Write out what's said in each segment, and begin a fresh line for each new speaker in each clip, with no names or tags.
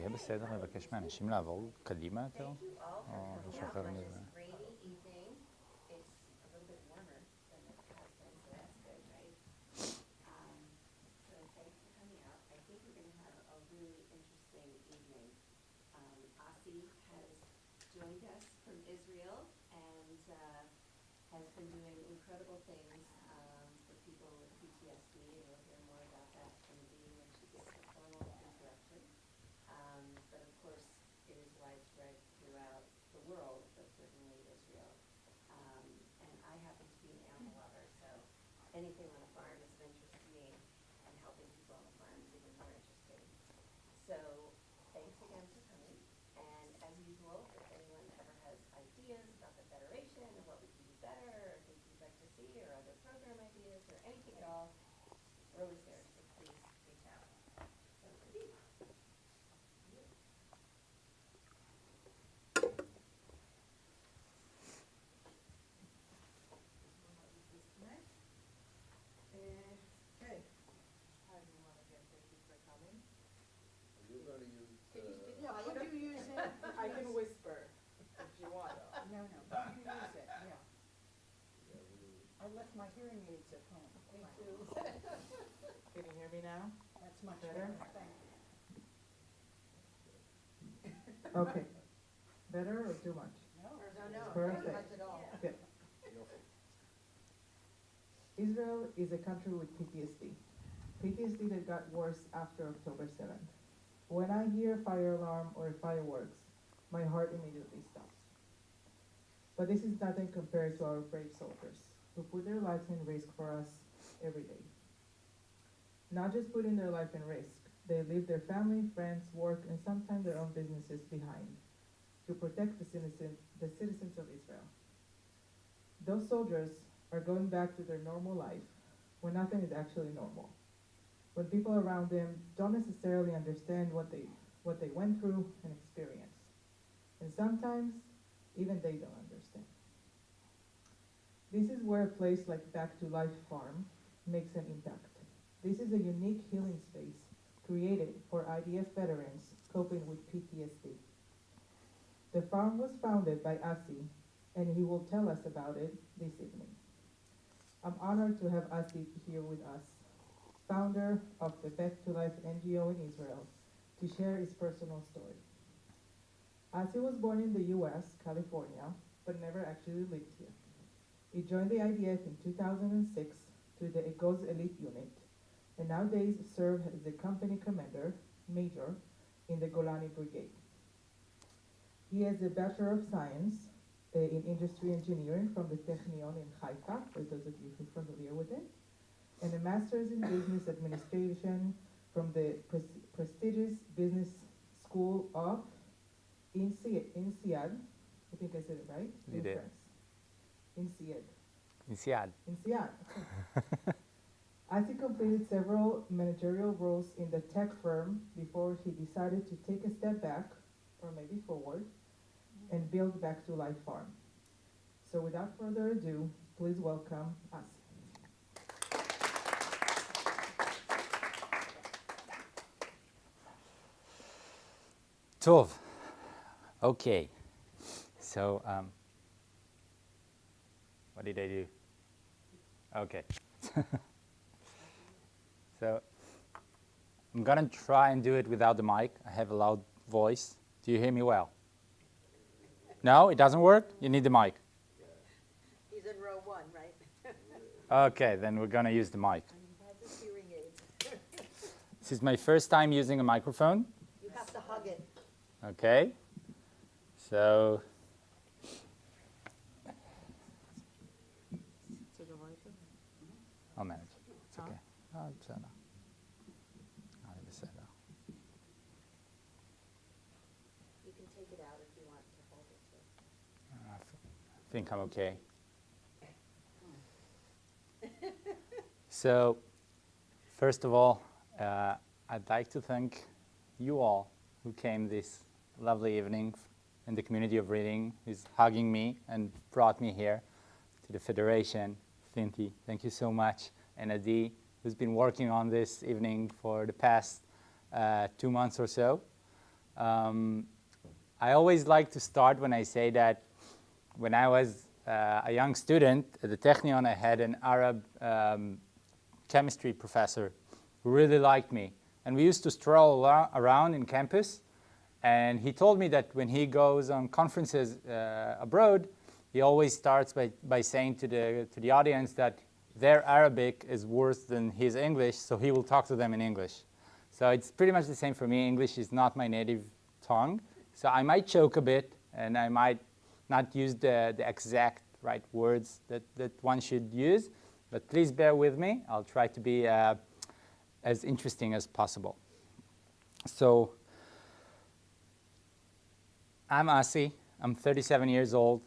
יהיה בסדר לבקש מאנשים לעבור קדימה יותר?
Thank you all for
או
coming
משהו
out
אחר
on
מזה?
this rainy evening. It's a little bit warmer than it has been, so that's good, right? So thanks for coming out. I think we're going to have a really interesting evening. Asi has joined us from Israel and has been doing incredible things for people with PTSD, and we'll hear more about that from Dee when she gives a formal introduction. But of course, it is widespread throughout the world, but certainly Israel. And I happen to be an animal lover, so anything on a farm is of interest to me, and helping people on the farm is even more interesting. So thanks again for coming. And as usual, if anyone ever has ideas about the Federation and what we can do better, or things you'd like to see, or other program ideas, or anything at all, we're always there, so please reach out. So, Dee.
Okay. Hi everyone, again, thank you for coming.
You're gonna use,
Yeah, would you use it? I can whisper if you want.
No, you use it, yeah.
yeah,
I left my hearing aids at home.
Me too. Can you hear me now?
That's much
Better?
better, thank you.
Okay. Better or too much?
No,
No,
Perfect.
not much at all.
Okay. Israel is a country with PTSD. PTSD that got worse after October 7th. When I hear fire alarm or fireworks, my heart immediately stops. But this is nothing compared to our brave soldiers who put their lives in risk for us every day. Not just putting their life in risk, they leave their family, friends, work, and sometimes their own businesses behind to protect the citizens of Israel. Those soldiers are going back to their normal life when nothing is actually normal. When people around them don't necessarily understand what they went through and experienced. And sometimes even they don't understand. This is where a place like Back to Life Farm makes an impact. This is a unique healing space created for IDF veterans coping with PTSD. The farm was founded by Asi, and he will tell us about it this evening. I'm honored to have Asi here with us, founder of the Back to Life NGO in Israel, to share his personal story. Asi was born in the US, California, but never actually lived here. He joined the IDF in 2006 to the Egoz Elite Unit, and nowadays serves as the company commander, major, in the Golani Brigade. He has a Bachelor of Science in Industry Engineering from the Technion in Haifa, for those of you who are familiar with it, and a Master's in Business Administration from the prestigious Business School of INSEAD. I think I said it right?
You did.
INSEAD.
Insiad.
INSEAD. As he completed several managerial roles in the tech firm before he decided to take a step back, or maybe forward, and build Back to Life Farm. So without further ado, please welcome us.
Tov. Okay. So, what did I do? Okay. So, I'm gonna try and do it without the mic. I have a loud voice. Do you hear me well? No, it doesn't work? You need the mic.
He's in row 1, right?
Okay, then we're gonna use the mic.
And he has his hearing aids.
This is my first time using a microphone.
You have to hug it.
Okay. So, I'll manage. It's okay. בסדר. אני בסדר.
You can take it out if you want to hold it too.
I think I'm okay. So, first of all, I'd like to thank you all who came this lovely evening in the community of reading, who's hugging me and brought me here to the Federation. Thinti, thank you so much. And Adi, who's been working on this evening for the past 2 months or so. I always like to start when I say that when I was a young student at the Technion, I had an Arab chemistry professor who really liked me. And we used to stroll around in campus. And he told me that when he goes on conferences abroad, he always starts by saying to the audience that their Arabic is worse than his English, so he will talk to them in English. So it's pretty much the same for me. English is not my native tongue. So I might choke a bit, and I might not use the exact right words that one should use. But please bear with me. I'll try to be as interesting as possible. So I'm Asi. I'm 37 years old.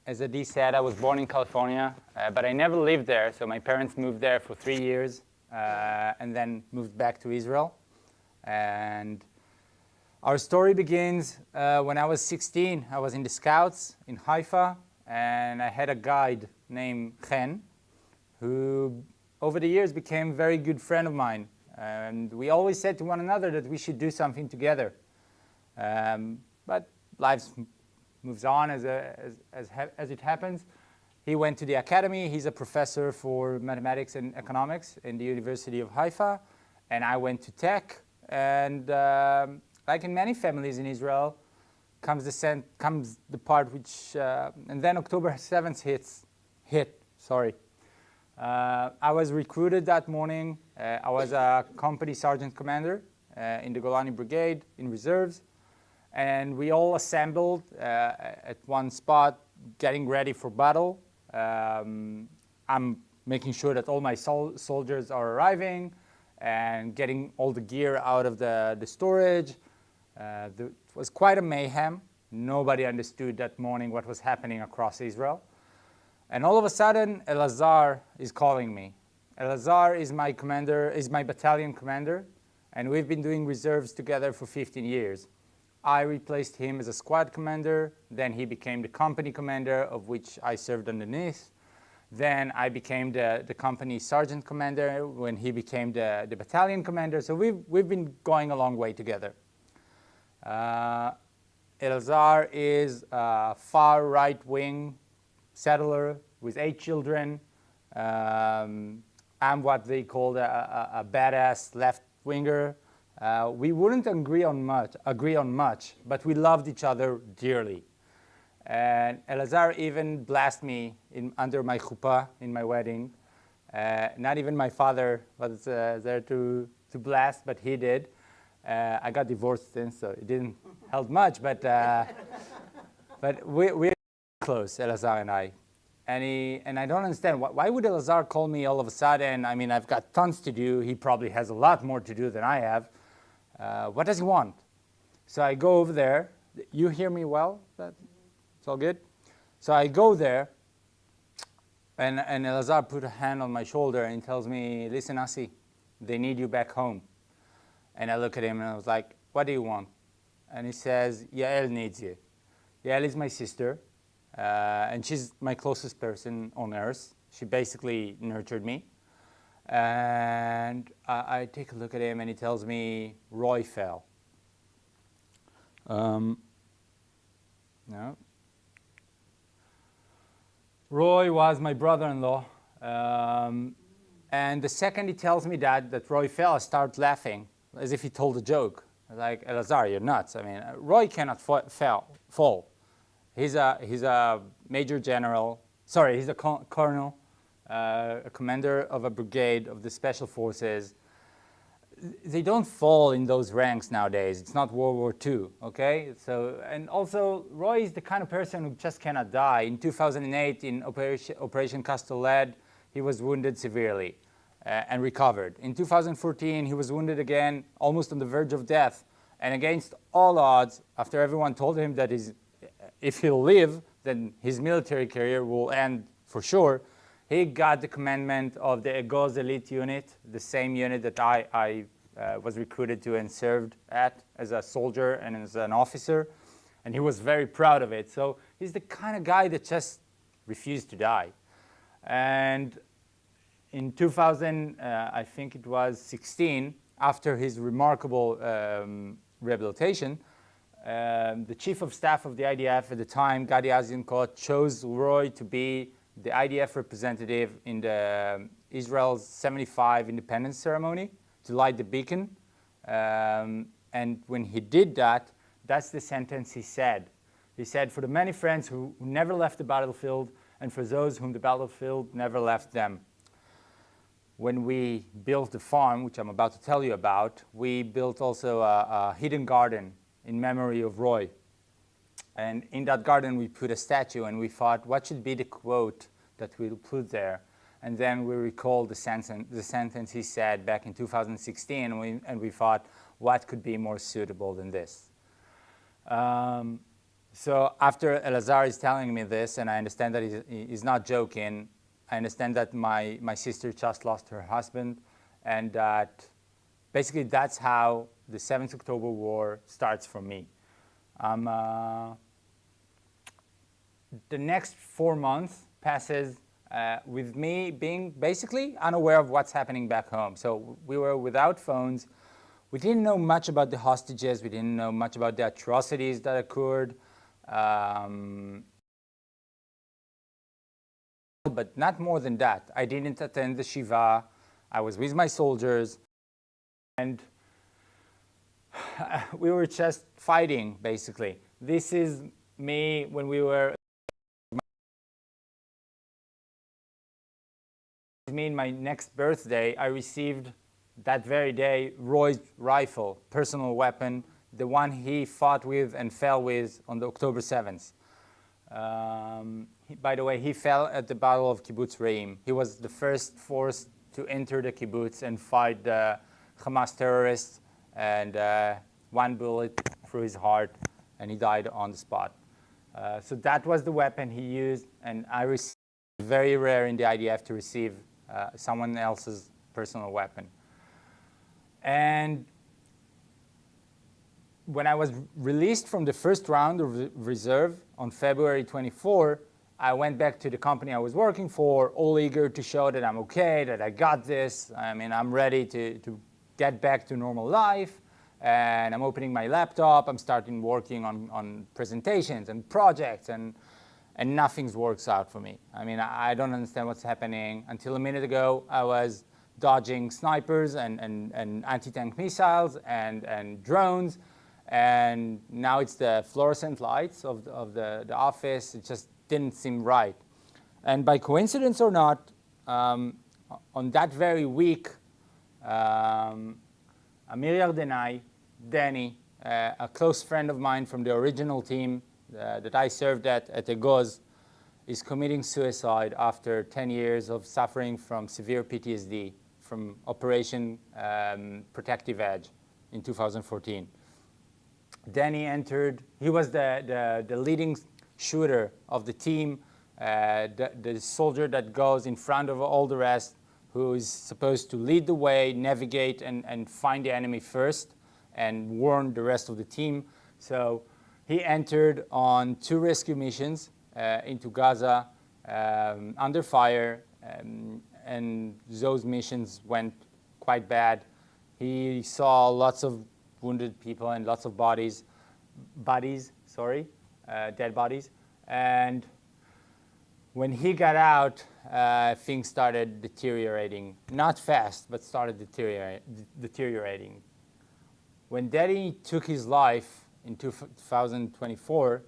As Adi said, I was born in California, but I never lived there. So my parents moved there for 3 years and then moved back to Israel. And our story begins when I was 16. I was in the Scouts in Haifa, and I had a guide named Chen, who over the years became a very good friend of mine. And we always said to one another that we should do something together. But life moves on as it happens. He went to the academy. He's a professor for mathematics and economics in the University of Haifa. And I went to tech. And like in many families in Israel, comes the part which, and then October 7th hit. I was recruited that morning. I was a company sergeant commander in the Golani Brigade in reserves. And we all assembled at one spot, getting ready for battle. I'm making sure that all my soldiers are arriving and getting all the gear out of the storage. It was quite a mayhem. Nobody understood that morning what was happening across Israel. And all of a sudden, Elazar is calling me. Elazar is my commander, is my battalion commander, and we've been doing reserves together for 15 years. I replaced him as a squad commander. Then he became the company commander, of which I served underneath. Then I became the company sergeant commander when he became the battalion commander. So we've been going a long way together. Elazar is a far right-wing settler with 8 children. I'm what they call a badass left-winger. We wouldn't agree on much, but we loved each other dearly. And Elazar even blasted me under my chuppah in my wedding. Not even my father was there to blast, but he did. I got divorced since, so it didn't help much, but we're close, Elazar and I. And I don't understand, why would Elazar call me all of a sudden? I mean, I've got tons to do. He probably has a lot more to do than I have. What does he want? So I go over there. You hear me well? It's all good? So I go there, and Elazar put a hand on my shoulder and tells me, listen, Asi, they need you back home. And I look at him and I was like, what do you want? And he says, Yael needs you. Yael is my sister, and she's my closest person on earth. She basically nurtured me. And I take a look at him and he tells me, Roy fell. No. Roy was my brother-in-law. And the second he tells me that Roy fell, I start laughing as if he told a joke. Like, Elazar, you're nuts. I mean, Roy cannot fall. He's a major general. Sorry, he's a colonel. A commander of a brigade of the special forces. They don't fall in those ranks nowadays. It's not World War II, okay? So, and also, Roy is the kind of person who just cannot die. In 2008, in Operation Castelled, he was wounded severely and recovered. In 2014, he was wounded again, almost on the verge of death. And against all odds, after everyone told him that if he'll live, then his military career will end for sure, he got the commandment of the Egoz Elite Unit, the same unit that I was recruited to and served at as a soldier and as an officer. And he was very proud of it. So he's the kind of guy that just refused to die. And in 2000, I think it was 16, after his remarkable rehabilitation, the chief of staff of the IDF at the time, Gadi Eisenkot, chose Roy to be the IDF representative in the Israel's 75 independence ceremony to light the beacon. And when he did that, that's the sentence he said. He said, for the many friends who never left the battlefield and for those whom the battlefield never left them. When we built the farm, which I'm about to tell you about, we built also a hidden garden in memory of Roy. And in that garden, we put a statue, and we thought, what should be the quote that we'll put there? And then we recalled the sentence he said back in 2016, and we thought, what could be more suitable than this? So after Elazar is telling me this, and I understand that he's not joking, I understand that my sister just lost her husband, and that basically that's how the 7th October War starts for me. The next 4 months passes with me being basically unaware of what's happening back home. So we were without phones. We didn't know much about the hostages. We didn't know much about the atrocities that occurred. But not more than that. I didn't attend the Shiva. I was with my soldiers. And we were just fighting, basically. This is me when we were... Me in my next birthday, I received that very day Roy's rifle, personal weapon, the one he fought with and fell with on the October 7th. By the way, he fell at the Battle of Kibbutz Re'im. He was the first force to enter the kibbutz and fight the Hamas terrorists, and one bullet through his heart, and he died on the spot. So that was the weapon he used, and I received, very rare in the IDF to receive someone else's personal weapon. And when I was released from the first round of reserve on February 24, I went back to the company I was working for, all eager to show that I'm okay, that I got this. I mean, I'm ready to get back to normal life. And I'm opening my laptop. I'm starting working on presentations and projects, and nothing works out for me. I mean, I don't understand what's happening. Until a minute ago, I was dodging snipers and anti-tank missiles and drones. And now it's the fluorescent lights of the office. It just didn't seem right. And by coincidence or not, on that very week, Amir Yardenai, Danny, a close friend of mine from the original team that I served at Egoz, is committing suicide after 10 years of suffering from severe PTSD from Operation Protective Edge in 2014. Danny entered, he was the leading shooter of the team, the soldier that goes in front of all the rest, who is supposed to lead the way, navigate, and find the enemy first, and warn the rest of the team. So he entered on 2 rescue missions into Gaza under fire, and those missions went quite bad. He saw lots of wounded people and lots of dead bodies. And when he got out, things started deteriorating. Not fast, but started deteriorating. When Daddy took his life in 2024,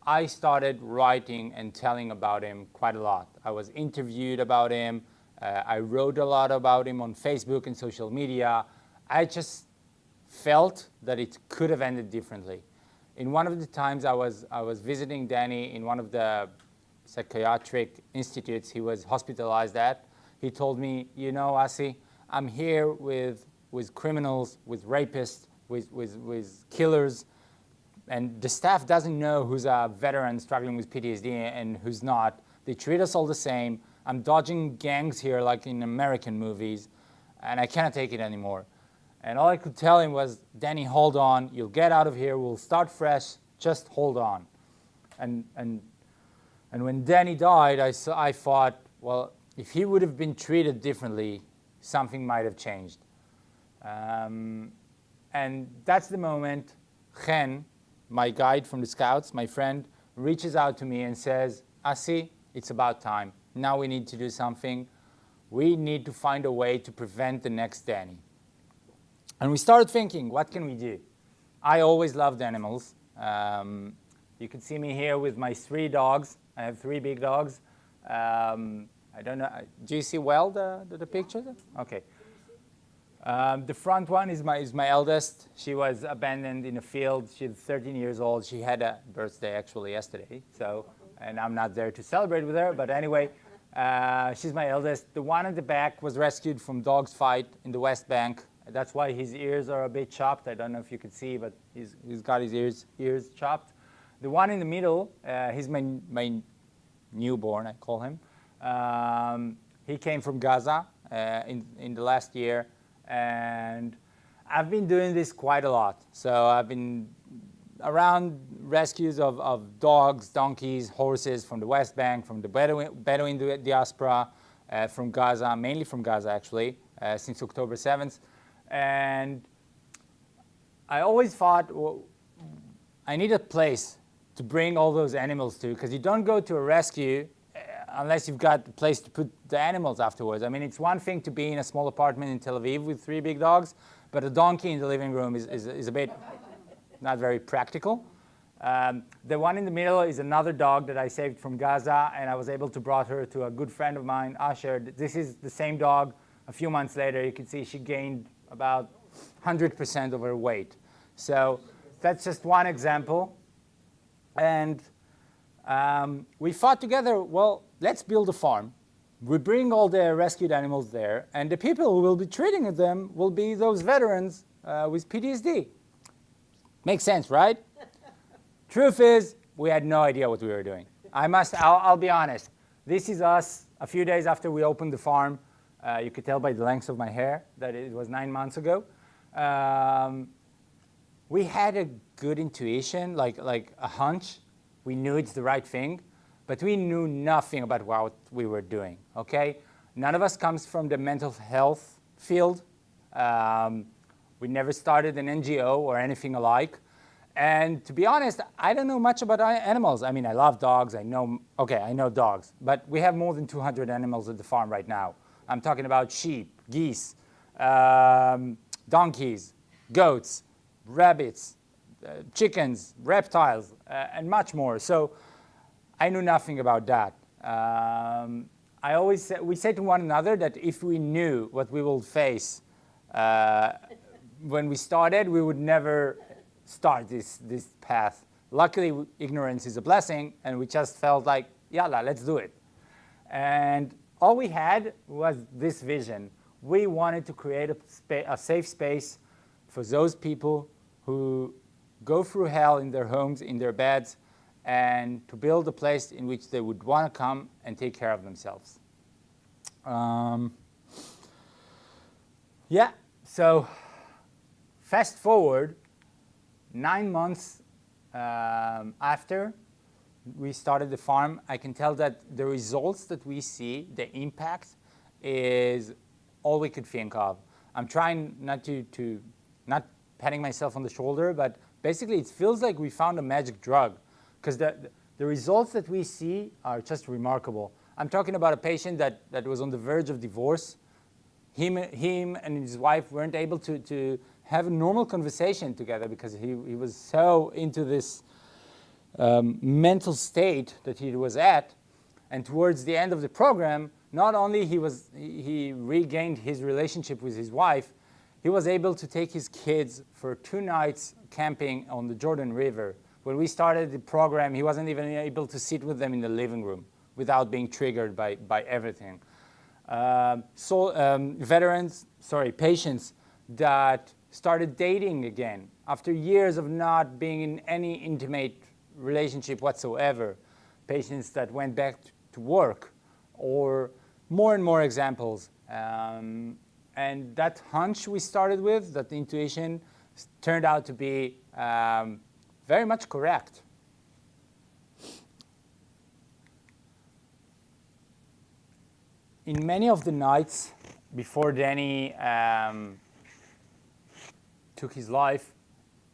I started writing and telling about him quite a lot. I was interviewed about him. I wrote a lot about him on Facebook and social media. I just felt that it could have ended differently. In one of the times I was visiting Danny in one of the psychiatric institutes he was hospitalized at, he told me, you know, Asi, I'm here with criminals, with rapists, with killers, and the staff doesn't know who's a veteran struggling with PTSD and who's not. They treat us all the same. I'm dodging gangs here like in American movies, and I cannot take it anymore. And all I could tell him was, Danny, hold on. You'll get out of here. We'll start fresh. Just hold on. And when Danny died, I thought, well, if he would have been treated differently, something might have changed. And that's the moment Chen, my guide from the Scouts, my friend, reaches out to me and says, Asi, it's about time. Now we need to do something. We need to find a way to prevent the next Danny. And we started thinking, what can we do? I always loved animals. You can see me here with my 3 dogs. I have 3 big dogs. I don't know. Do you see well the picture? Okay. The front one is my eldest. She was abandoned in a field. She's 13 years old. She had a birthday actually yesterday. So, and I'm not there to celebrate with her. But anyway, she's my eldest. The one in the back was rescued from dogs fight in the West Bank. That's why his ears are a bit chopped. I don't know if you can see, but he's got his ears chopped. The one in the middle, he's my newborn, I call him. He came from Gaza in the last year, and I've been doing this quite a lot. So I've been around rescues of dogs, donkeys, horses from the West Bank, from the Bedouin diaspora, from Gaza, mainly from Gaza actually, since October 7th. And I always thought, well, I need a place to bring all those animals to, because you don't go to a rescue unless you've got a place to put the animals afterwards. I mean, it's one thing to be in a small apartment in Tel Aviv with 3 big dogs, but a donkey in the living room is a bit not very practical. The one in the middle is another dog that I saved from Gaza, and I was able to bring her to a good friend of mine, Asher. This is the same dog. A few months later, you can see she gained about 100% of her weight. So that's just one example. And we thought together, well, let's build a farm. We bring all the rescued animals there, and the people who will be treating them will be those veterans with PTSD. Makes sense, right? Truth is, we had no idea what we were doing. I'll be honest. This is us a few days after we opened the farm. You could tell by the length of my hair that it was 9 months ago. We had a good intuition, like a hunch. We knew it's the right thing, but we knew nothing about what we were doing, okay? None of us comes from the mental health field. We never started an NGO or anything alike. And to be honest, I don't know much about animals. I mean, I love dogs. I know dogs. But we have more than 200 animals at the farm right now. I'm talking about sheep, geese, donkeys, goats, rabbits, chickens, reptiles, and much more. So I knew nothing about that. We say to one another that if we knew what we will face when we started, we would never start this path. Luckily, ignorance is a blessing, and we just felt like, yalla, let's do it. And all we had was this vision. We wanted to create a safe space for those people who go through hell in their homes, in their beds, and to build a place in which they would want to come and take care of themselves. So fast forward 9 months after we started the farm, I can tell that the results that we see, the impact, is all we could think of. I'm trying not not patting myself on the shoulder, but basically it feels like we found a magic drug, because the results that we see are just remarkable. I'm talking about a patient that was on the verge of divorce. Him and his wife weren't able to have a normal conversation together because he was so into this mental state that he was at. And towards the end of the program, not only he regained his relationship with his wife, he was able to take his kids for 2 nights camping on the Jordan River. When we started the program, he wasn't even able to sit with them in the living room without being triggered by everything. Patients that started dating again after years of not being in any intimate relationship whatsoever. Patients that went back to work, or more and more examples. And that hunch we started with, that intuition, turned out to be very much correct. In many of the nights before Danny took his life,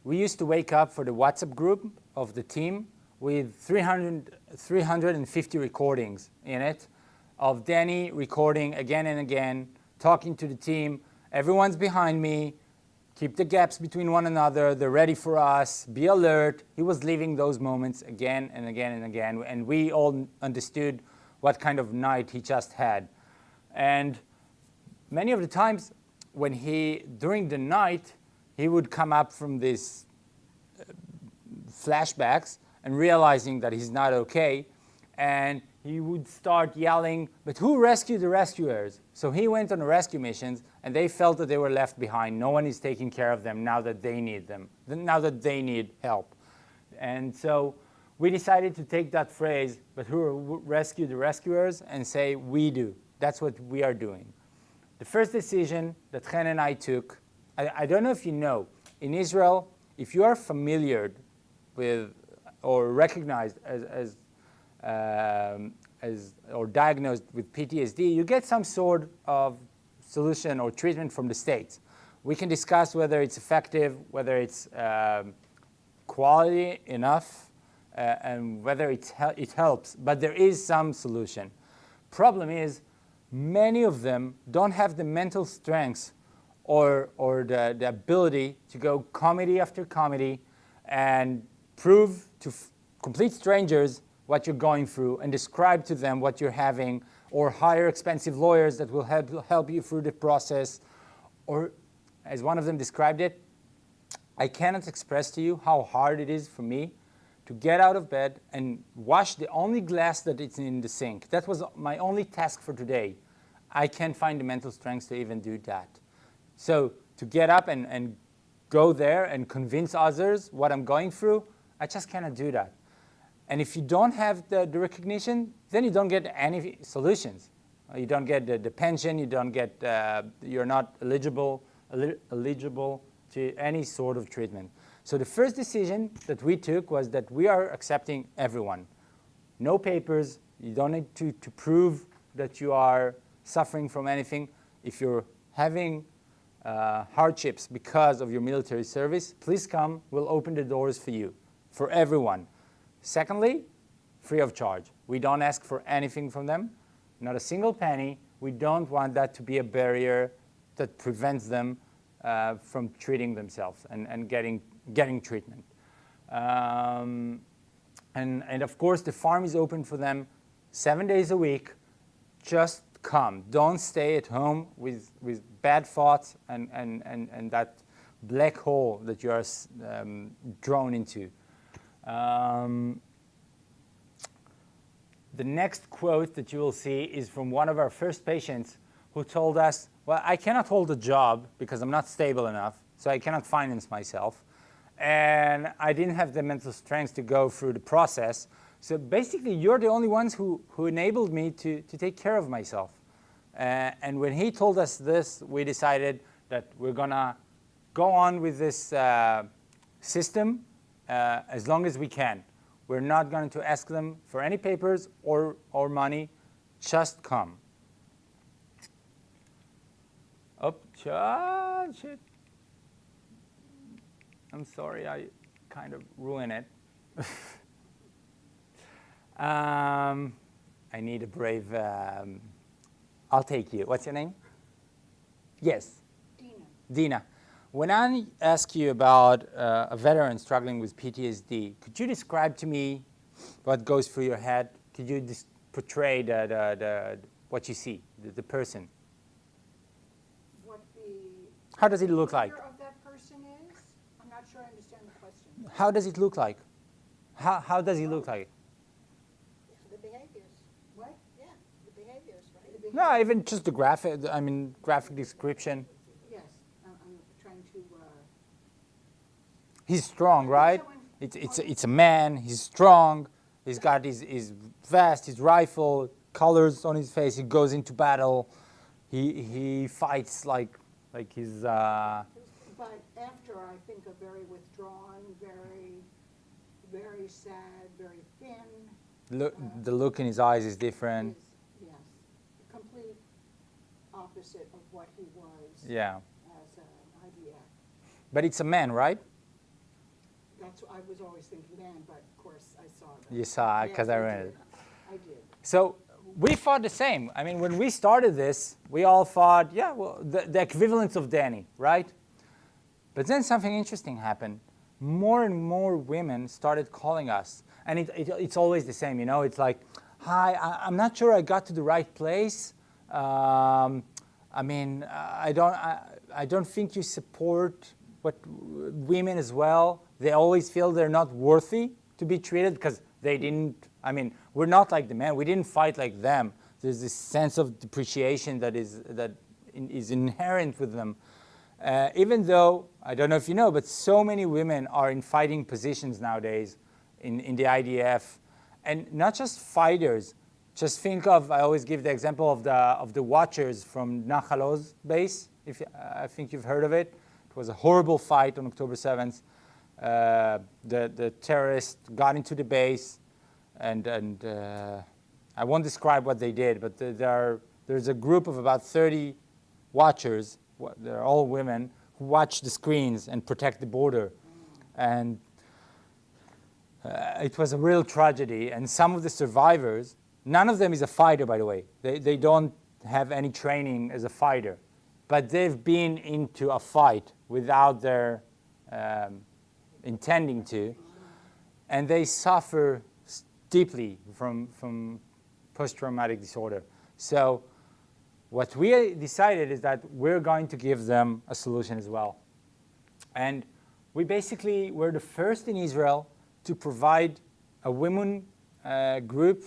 we used to wake up for the WhatsApp group of the team with 350 recordings in it of Danny recording again and again, talking to the team. Everyone's behind me. Keep the gaps between one another. They're ready for us. Be alert. He was living those moments again and again and again. And we all understood what kind of night he just had. And many of the times when during the night, he would come up from these flashbacks and realizing that he's not okay. And he would start yelling, but who rescued the rescuers? So he went on the rescue missions, and they felt that they were left behind. No one is taking care of them now that they need them, now that they need help. And so we decided to take that phrase, but who rescued the rescuers, and say, we do. That's what we are doing. The first decision that Chen and I took, I don't know if you know, in Israel, if you are familiar with or recognized as or diagnosed with PTSD, you get some sort of solution or treatment from the states. We can discuss whether it's effective, whether it's quality enough, and whether it helps, but there is some solution. Problem is, many of them don't have the mental strength or the ability to go comedy after comedy and prove to complete strangers what you're going through and describe to them what you're having, or hire expensive lawyers that will help you through the process. Or, as one of them described it, I cannot express to you how hard it is for me to get out of bed and wash the only glass that is in the sink. That was my only task for today. I can't find the mental strength to even do that. So to get up and go there and convince others what I'm going through, I just cannot do that. And if you don't have the recognition, then you don't get any solutions. You don't get the pension, you don't get, you're not eligible to any sort of treatment. So the first decision that we took was that we are accepting everyone. No papers, you don't need to prove that you are suffering from anything. If you're having hardships because of your military service, please come, we'll open the doors for you, for everyone. Secondly, free of charge. We don't ask for anything from them, not a single penny. We don't want that to be a barrier that prevents them from treating themselves and getting treatment. And of course, the farm is open for them 7 days a week. Just come. Don't stay at home with bad thoughts and that black hole that you are drawn into. The next quote that you will see is from one of our first patients who told us, well, I cannot hold a job because I'm not stable enough, so I cannot finance myself. And I didn't have the mental strength to go through the process. So basically, you're the only ones who enabled me to take care of myself. And when he told us this, we decided that we're going to go on with this system as long as we can. We're not going to ask them for any papers or money. Just come. Oh, shit. I'm sorry, I kind of ruined it. I need a brave, I'll take you. What's your name? Yes. Dina. When I ask you about a veteran struggling with PTSD, could you describe to me what goes through your head? Could you portray what you see, the person? How does it look like?
Of that person is? I'm not sure I understand the question.
How does it look like? How does he look like?
The behaviors.
What?
Yeah, the behaviors, right?
No, even just the graphic description.
Yes, I'm trying to.
He's strong, right? It's a man. He's strong. He's got his vest, his rifle, colors on his face. He goes into battle. He fights like he's.
But after, I think, a very withdrawn, very sad, very thin.
The look in his eyes is different.
Yes, complete opposite of what he was
Yeah.
as an IDF.
but it's a man, right?
That's, I was always thinking man, but of course I saw that.
You saw it,
Yes,
'cause I read
did.
it.
I did.
So we thought the same. I mean, when we started this, we all thought, yeah, well, the equivalent of Danny, right? But then something interesting happened. More and more women started calling us. And it's always the same, you know? It's like, hi, I'm not sure I got to the right place. I mean, I don't think you support what women as well. They always feel they're not worthy to be treated because they didn't, I mean, we're not like the men. We didn't fight like them. There's this sense of depreciation that is inherent with them. Even though, I don't know if you know, but so many women are in fighting positions nowadays in the IDF. And not just fighters. Just think of, I always give the example of the watchers from Nahal Oz base. I think you've heard of it. It was a horrible fight on October 7th. The terrorists got into the base, and I won't describe what they did, but there's a group of about 30 watchers, they're all women, who watch the screens and protect the border. And it was a real tragedy, and some of the survivors, none of them is a fighter, by the way. They don't have any training as a fighter, but they've been into a fight without their intending to, and they suffer deeply from post-traumatic disorder. So what we decided is that we're going to give them a solution as well. And we basically were the first in Israel to provide a women group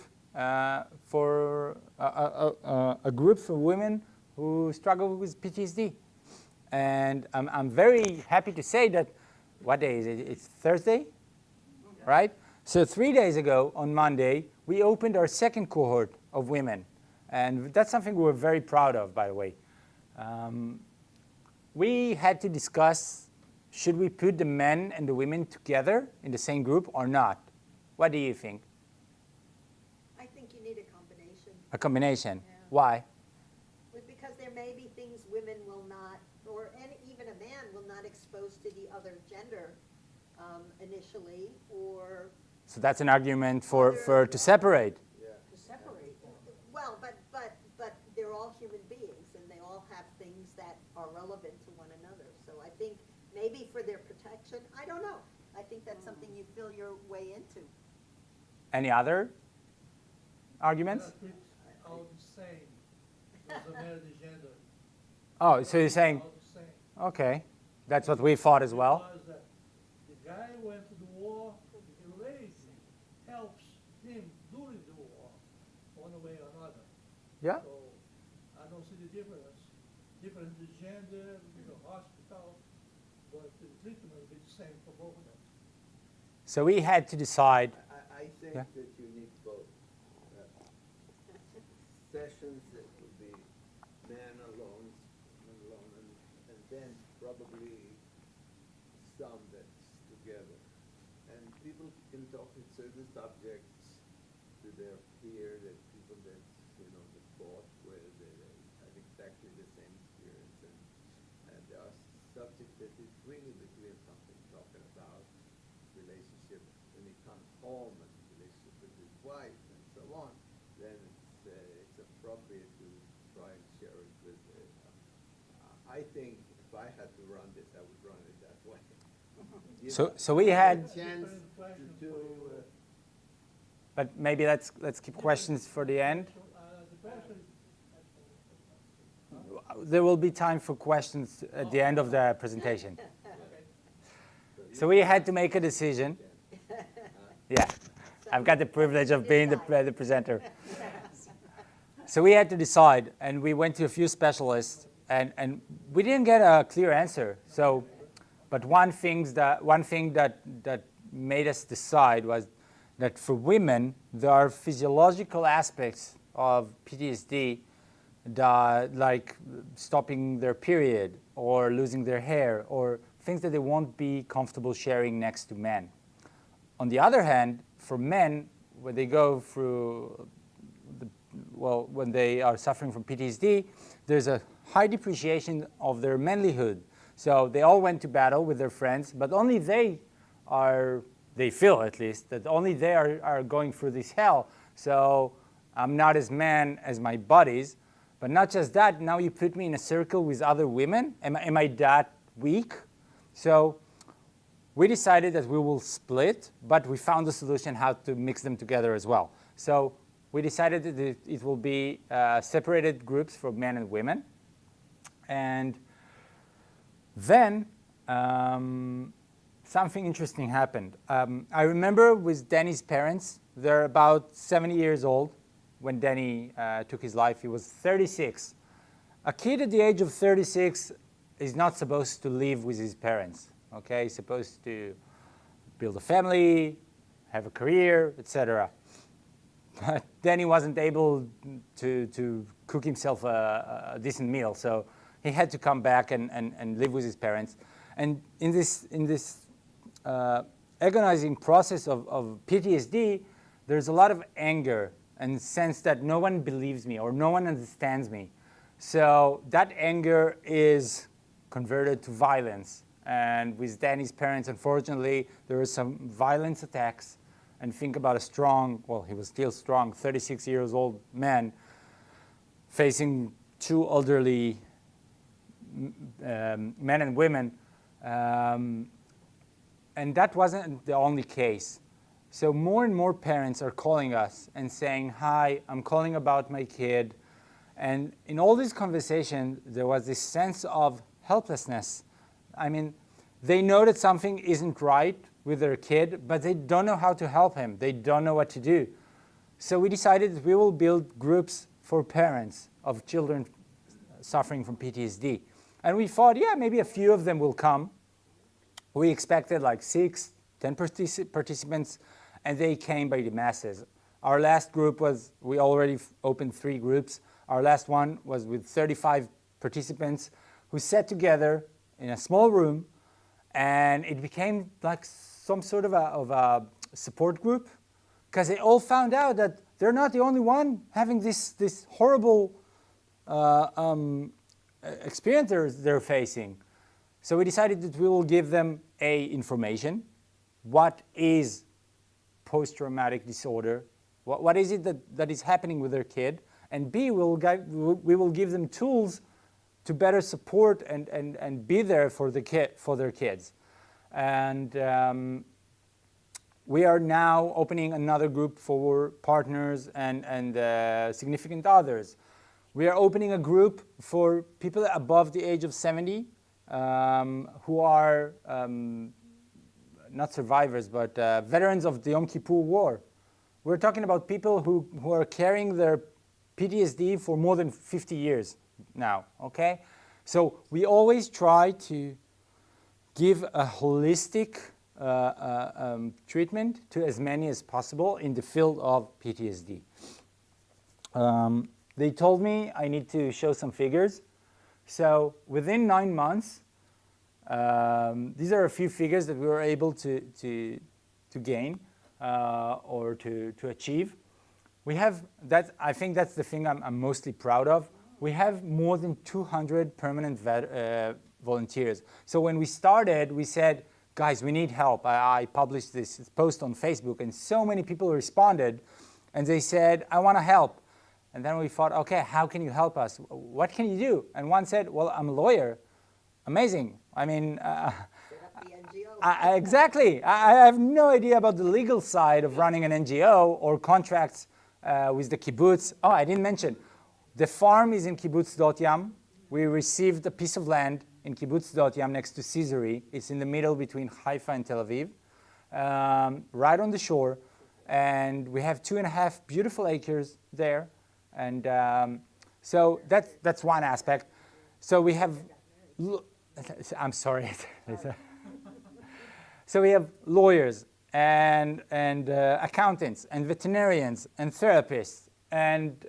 for a group for women who struggle with PTSD. And I'm very happy to say that, what day is it? It's Thursday, right? So 3 days ago, on Monday, we opened our second cohort of women. And that's something we're very proud of, by the way. We had to discuss, should we put the men and the women together in the same group or not? What do you think?
I think you need a combination.
A combination.
Yeah.
Why?
Because there may be things women will not, or even a man will not expose to the other gender initially, or
So that's an argument for to separate.
To separate them.
well, but they're all human beings, and they all have things that are relevant to one another. So I think maybe for their protection, I don't know. I think that's something you feel your way into.
Any other arguments?
All the same. Doesn't matter the gender.
Oh, so you're saying,
All the same.
okay, that's what we thought as well.
Because the guy went to the war, the lady helps him during the war, one way or another.
Yeah.
So I don't see the difference. Different the gender, the hospital, but the treatment will be the same for both of them.
So we had to decide.
I think
Yeah.
that you need both. Sessions that would be man alone, and then probably some that's together. And people can talk in certain subjects to their peer, that people that, that fought where they have exactly the same experience. And there are subjects that is really something talking about relationship when he comes home and relationship with his wife and so on, then it's appropriate to try and share it with. I think if I had to run this, I would run it that way. Give
So we had,
a chance to do.
but maybe let's keep questions for the end.
The question is,
There will be time for questions at the end of the presentation. So we had to make a decision. Yeah, I've got the privilege of being the presenter. So we had to decide, and we went to a few specialists, and we didn't get a clear answer. So, but one thing that made us decide was that for women, there are physiological aspects of PTSD that, like stopping their period or losing their hair, or things that they won't be comfortable sharing next to men. On the other hand, for men, when they go through, when they are suffering from PTSD, there's a high depreciation of their manlyhood. So they all went to battle with their friends, but only they feel at least, that only they are going through this hell. So I'm not as man as my buddies. But not just that, now you put me in a circle with other women. Am I that weak? So we decided that we will split, but we found a solution how to mix them together as well. So we decided that it will be separated groups for men and women. And then something interesting happened. I remember with Danny's parents, they're about 70 years old when Danny took his life. He was 36. A kid at the age of 36 is not supposed to live with his parents. Okay, he's supposed to build a family, have a career, etc. But Danny wasn't able to cook himself a decent meal, so he had to come back and live with his parents. And in this agonizing process of PTSD, there's a lot of anger and sense that no one believes me or no one understands me. So that anger is converted to violence. And with Danny's parents, unfortunately, there were some violence attacks. And think about a strong, well, he was still strong, 36 years old man facing two elderly men and women. And that wasn't the only case. So more and more parents are calling us and saying, hi, I'm calling about my kid. And in all these conversations, there was this sense of helplessness. I mean, they know that something isn't right with their kid, but they don't know how to help him. They don't know what to do. So we decided that we will build groups for parents of children suffering from PTSD. And we thought, yeah, maybe a few of them will come. We expected like 6, 10 participants, and they came by the masses. Our last group was, we already opened 3 groups. Our last one was with 35 participants who sat together in a small room, and it became like some sort of a support group, because they all found out that they're not the only one having this horrible experience they're facing. So we decided that we will give them information. What is post-traumatic disorder? What is it that is happening with their kid? And B, we will give them tools to better support and be there for their kids. And we are now opening another group for partners and significant others. We are opening a group for people above the age of 70 who are not survivors, but veterans of the Yom Kippur War. We're talking about people who are carrying their PTSD for more than 50 years now, okay? So we always try to give a holistic treatment to as many as possible in the field of PTSD. They told me I need to show some figures. So within 9 months, these are a few figures that we were able to gain or to achieve. We have that. I think that's the thing I'm mostly proud of. We have more than 200 permanent volunteers. So when we started, we said, guys, we need help. I published this post on Facebook, and so many people responded, and they said, I want to help. And then we thought, okay, how can you help us? What can you do? And one said, well, I'm a lawyer. Amazing. I mean, exactly. I have no idea about the legal side of running an NGO or contracts with the kibbutz. Oh, I didn't mention. The farm is in Kibbutz Sdot Yam. We received a piece of land in Kibbutz Sdot Yam next to Caesarea. It's in the middle between Haifa and Tel Aviv, right on the shore. And we have 2.5 beautiful acres there. And so that's one aspect. So we have, I'm sorry. So we have lawyers and accountants and veterinarians and therapists, and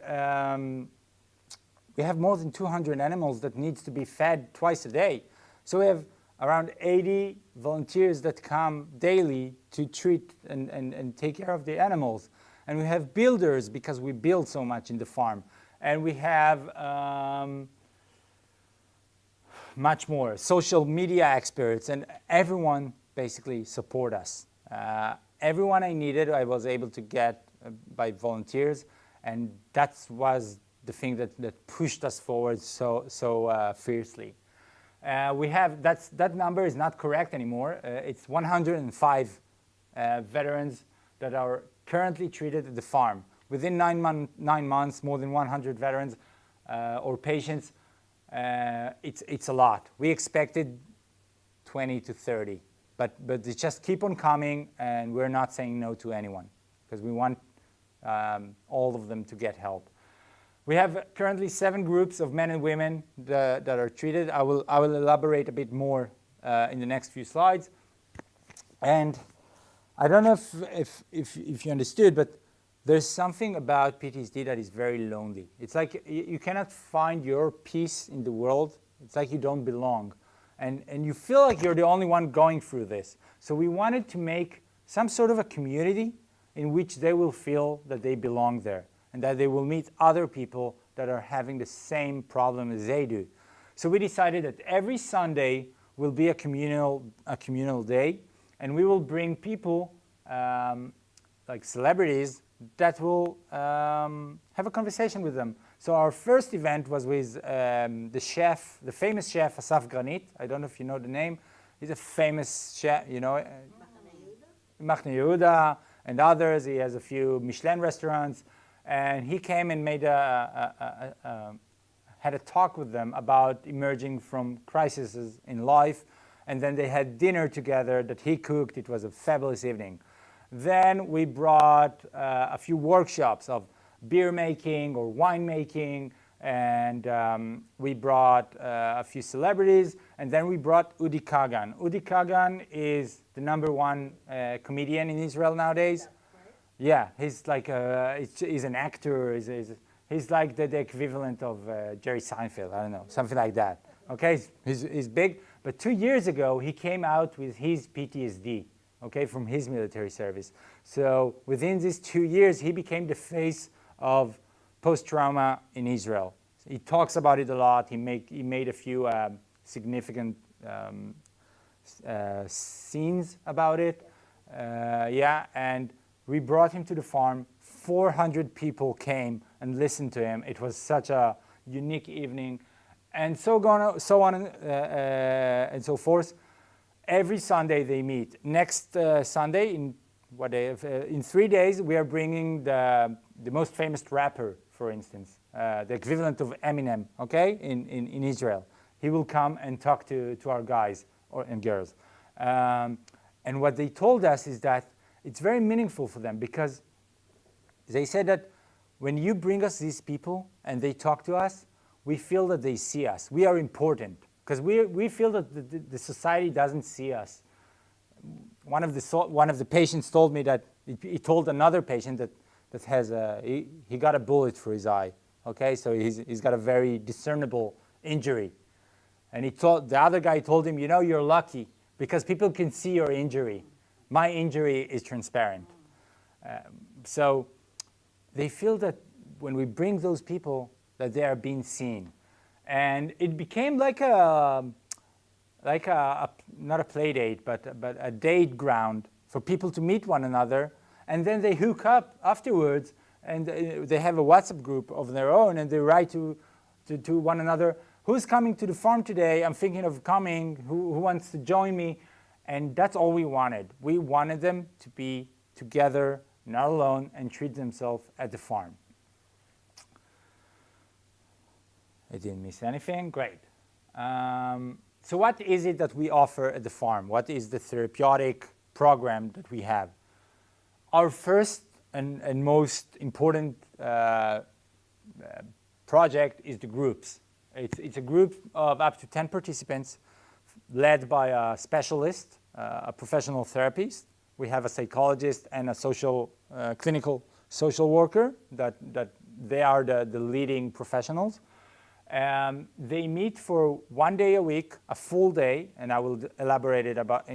we have more than 200 animals that needs to be fed twice a day. So we have around 80 volunteers that come daily to treat and take care of the animals. And we have builders, because we build so much in the farm. And we have much more. Social media experts and everyone basically support us. Everyone I needed, I was able to get by volunteers, and that was the thing that pushed us forward so fiercely. We have, that number is not correct anymore. It's 105 veterans that are currently treated at the farm. Within 9 months, more than 100 veterans or patients. It's a lot. We expected 20 to 30, but they just keep on coming, and we're not saying no to anyone because we want all of them to get help. We have currently 7 groups of men and women that are treated. I will elaborate a bit more in the next few slides. And I don't know if you understood, but there's something about PTSD that is very lonely. It's like you cannot find your peace in the world. It's like you don't belong. And you feel like you're the only one going through this. So we wanted to make some sort of a community in which they will feel that they belong there and that they will meet other people that are having the same problem as they do. So we decided that every Sunday will be a communal day, and we will bring people like celebrities that will have a conversation with them. So our first event was with the chef, the famous chef Assaf. I don't know if you know the name. He's a famous chef, you know, Machne Yehuda and others. He has a few Michelin restaurants, and he came and made had a talk with them about emerging from crises in life, and then they had dinner together that he cooked. It was a fabulous evening. Then we brought a few workshops of beer making or wine making, and we brought a few celebrities, and then we brought Udi Kagan. Udi Kagan is the #1 comedian in Israel nowadays. Yeah, he's like he's an actor. He's like the equivalent of Jerry Seinfeld. I don't know, something like that. Okay, he's big. But 2 years ago, he came out with his PTSD. Okay, from his military service. So within these 2 years, he became the face of post-trauma in Israel. He talks about it a lot. He made a few significant scenes about it. And we brought him to the farm. 400 people came and listened to him. It was such a unique evening, and so on and so forth. Every Sunday they meet. Next Sunday, in 3 days, we are bringing the most famous rapper, for instance, the equivalent of Eminem, okay, in Israel. He will come and talk to our guys and girls. And what they told us is that it's very meaningful for them, because they said that when you bring us these people and they talk to us, we feel that they see us. We are important. Because we feel that the society doesn't see us. One of the patients told me that he told another patient that has he got a bullet through his eye. Okay, so he's got a very discernible injury, and the other guy told him, you know, you're lucky because people can see your injury. My injury is transparent. So they feel that when we bring those people, that they are being seen. And it became like a not a play date, but a date ground for people to meet one another, and then they hook up afterwards, and they have a WhatsApp group of their own, and they write to one another, who's coming to the farm today? I'm thinking of coming. Who wants to join me? And that's all we wanted. We wanted them to be together, not alone, and treat themselves at the farm. I didn't miss anything. Great. So what is it that we offer at the farm? What is the therapeutic program that we have? Our first and most important project is the groups. It's a group of up to 10 participants led by a specialist, a professional therapist. We have a psychologist and a clinical social worker that they are the leading professionals. They meet for 1 day a week, a full day, and I will elaborate it about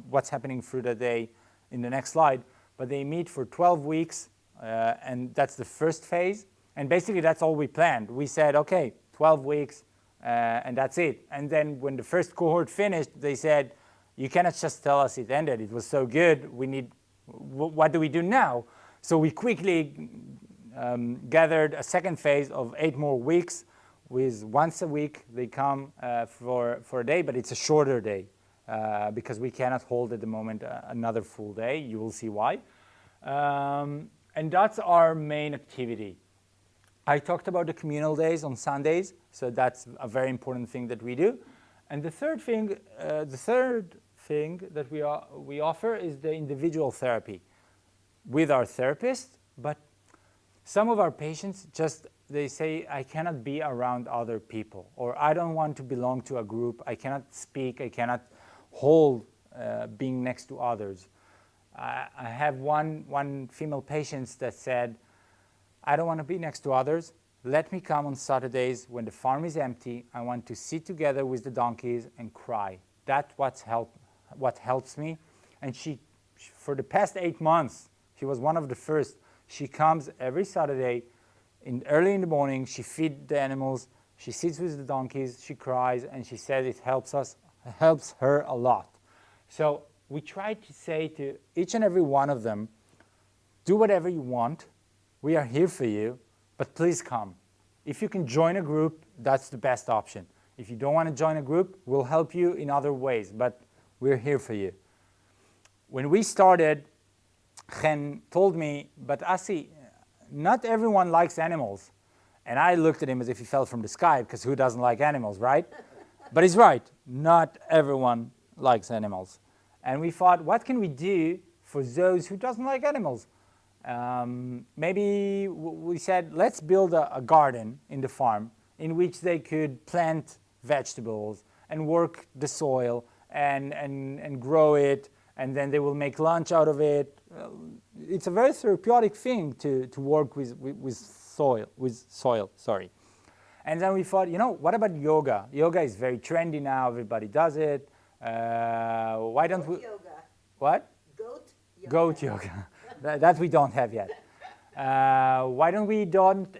what's happening through the day in the next slide. But they meet for 12 weeks, and that's the first phase. And basically, that's all we planned. We said, okay, 12 weeks, and that's it. And then when the first cohort finished, they said, you cannot just tell us it ended. It was so good. We need, what do we do now? So we quickly gathered a second phase of 8 more weeks with once a week they come for a day, but it's a shorter day because we cannot hold at the moment another full day. You will see why. And that's our main activity. I talked about the communal days on Sundays, so that's a very important thing that we do. And the third thing that we offer is the individual therapy with our therapist. But some of our patients they say, I cannot be around other people, or I don't want to belong to a group. I cannot speak. I cannot hold being next to others. I have one female patient that said, I don't want to be next to others. Let me come on Saturdays when the farm is empty. I want to sit together with the donkeys and cry. That's what helps me. And she, for the past 8 months, she was one of the first. She comes every Saturday early in the morning. She feeds the animals. She sits with the donkeys. She cries, and she said it helps her a lot. So we try to say to each and every one of them, do whatever you want. We are here for you, but please come. If you can join a group, that's the best option. If you don't want to join a group, we'll help you in other ways, but we're here for you. When we started, Chen told me, but Asi, not everyone likes animals. And I looked at him as if he fell from the sky, because who doesn't like animals, right? But he's right, not everyone likes animals. And we thought, what can we do for those who doesn't like animals? Maybe we said, let's build a garden in the farm in which they could plant vegetables and work the soil and grow it, and then they will make lunch out of it. It's a very therapeutic thing to work with soil. And then we thought, what about yoga? Yoga is very trendy now. Everybody does it. Why don't we?
Yoga.
What?
Goat yoga.
Goat yoga. That we don't have yet. Why don't we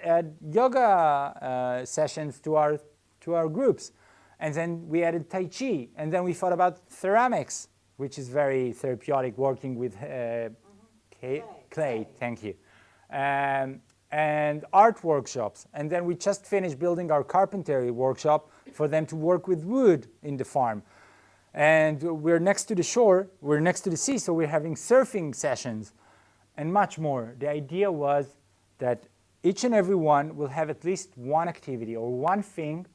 add yoga sessions to our groups? And then we added Tai Chi. And then we thought about ceramics, which is very therapeutic, working with clay. Thank you. And art workshops. And then we just finished building our carpentry workshop for them to work with wood in the farm. And we're next to the shore, we're next to the sea, so we're having surfing sessions and much more. The idea was that each and every one will have at least one activity or one thing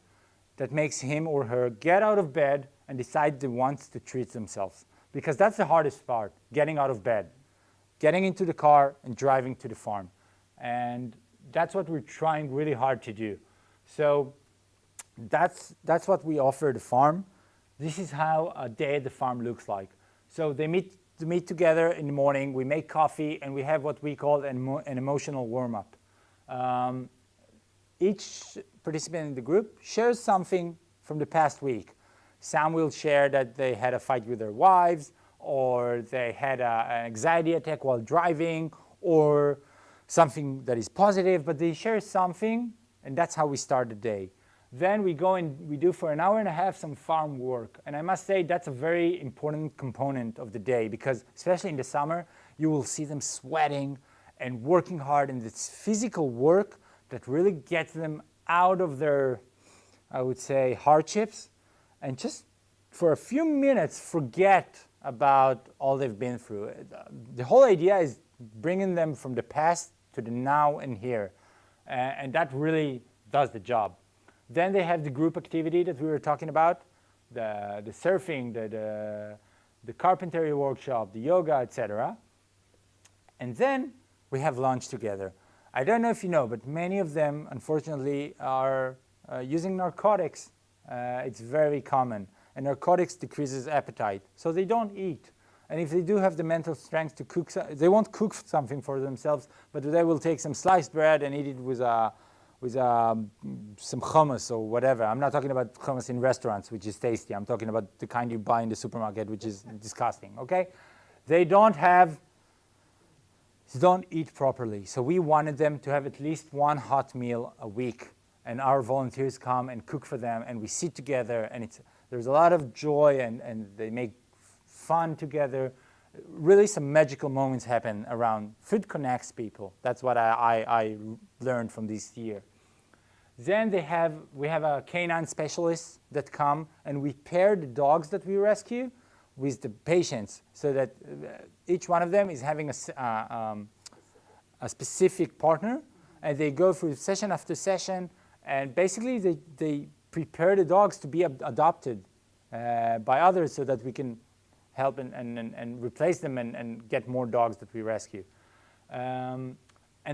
that makes him or her get out of bed and decide they want to treat themselves. Because that's the hardest part, getting out of bed, getting into the car and driving to the farm. And that's what we're trying really hard to do. So that's what we offer the farm. This is how a day at the farm looks like. So they meet together in the morning, we make coffee, and we have what we call an emotional warm-up. Each participant in the group shares something from the past week. Some will share that they had a fight with their wives, or they had an anxiety attack while driving, or something that is positive, but they share something, and that's how we start the day. Then we go and we do for an hour and a half some farm work. And I must say that's a very important component of the day, because especially in the summer, you will see them sweating and working hard, and it's physical work that really gets them out of their, I would say, hardships, and just for a few minutes forget about all they've been through. The whole idea is bringing them from the past to the now and here, and that really does the job. Then they have the group activity that we were talking about, the surfing, the carpentry workshop, the yoga, etc. And then we have lunch together. I don't know if you know, but many of them, unfortunately, are using narcotics. It's very common. And narcotics decreases appetite, so they don't eat. And if they do have the mental strength to cook, they won't cook something for themselves, but they will take some sliced bread and eat it with some hummus or whatever. I'm not talking about hummus in restaurants, which is tasty. I'm talking about the kind you buy in the supermarket, which is disgusting, okay? They don't eat properly. So we wanted them to have at least one hot meal a week. and our volunteers come and cook for them, and we sit together, and there's a lot of joy, and they make fun together. Really some magical moments happen around. Food connects people. That's what I learned from this year. Then we have a canine specialist that come, and we pair the dogs that we rescue with the patients, so that each one of them is having a specific partner, and they go through session after session, and basically they prepare the dogs to be adopted by others, so that we can help and replace them and get more dogs that we rescue. And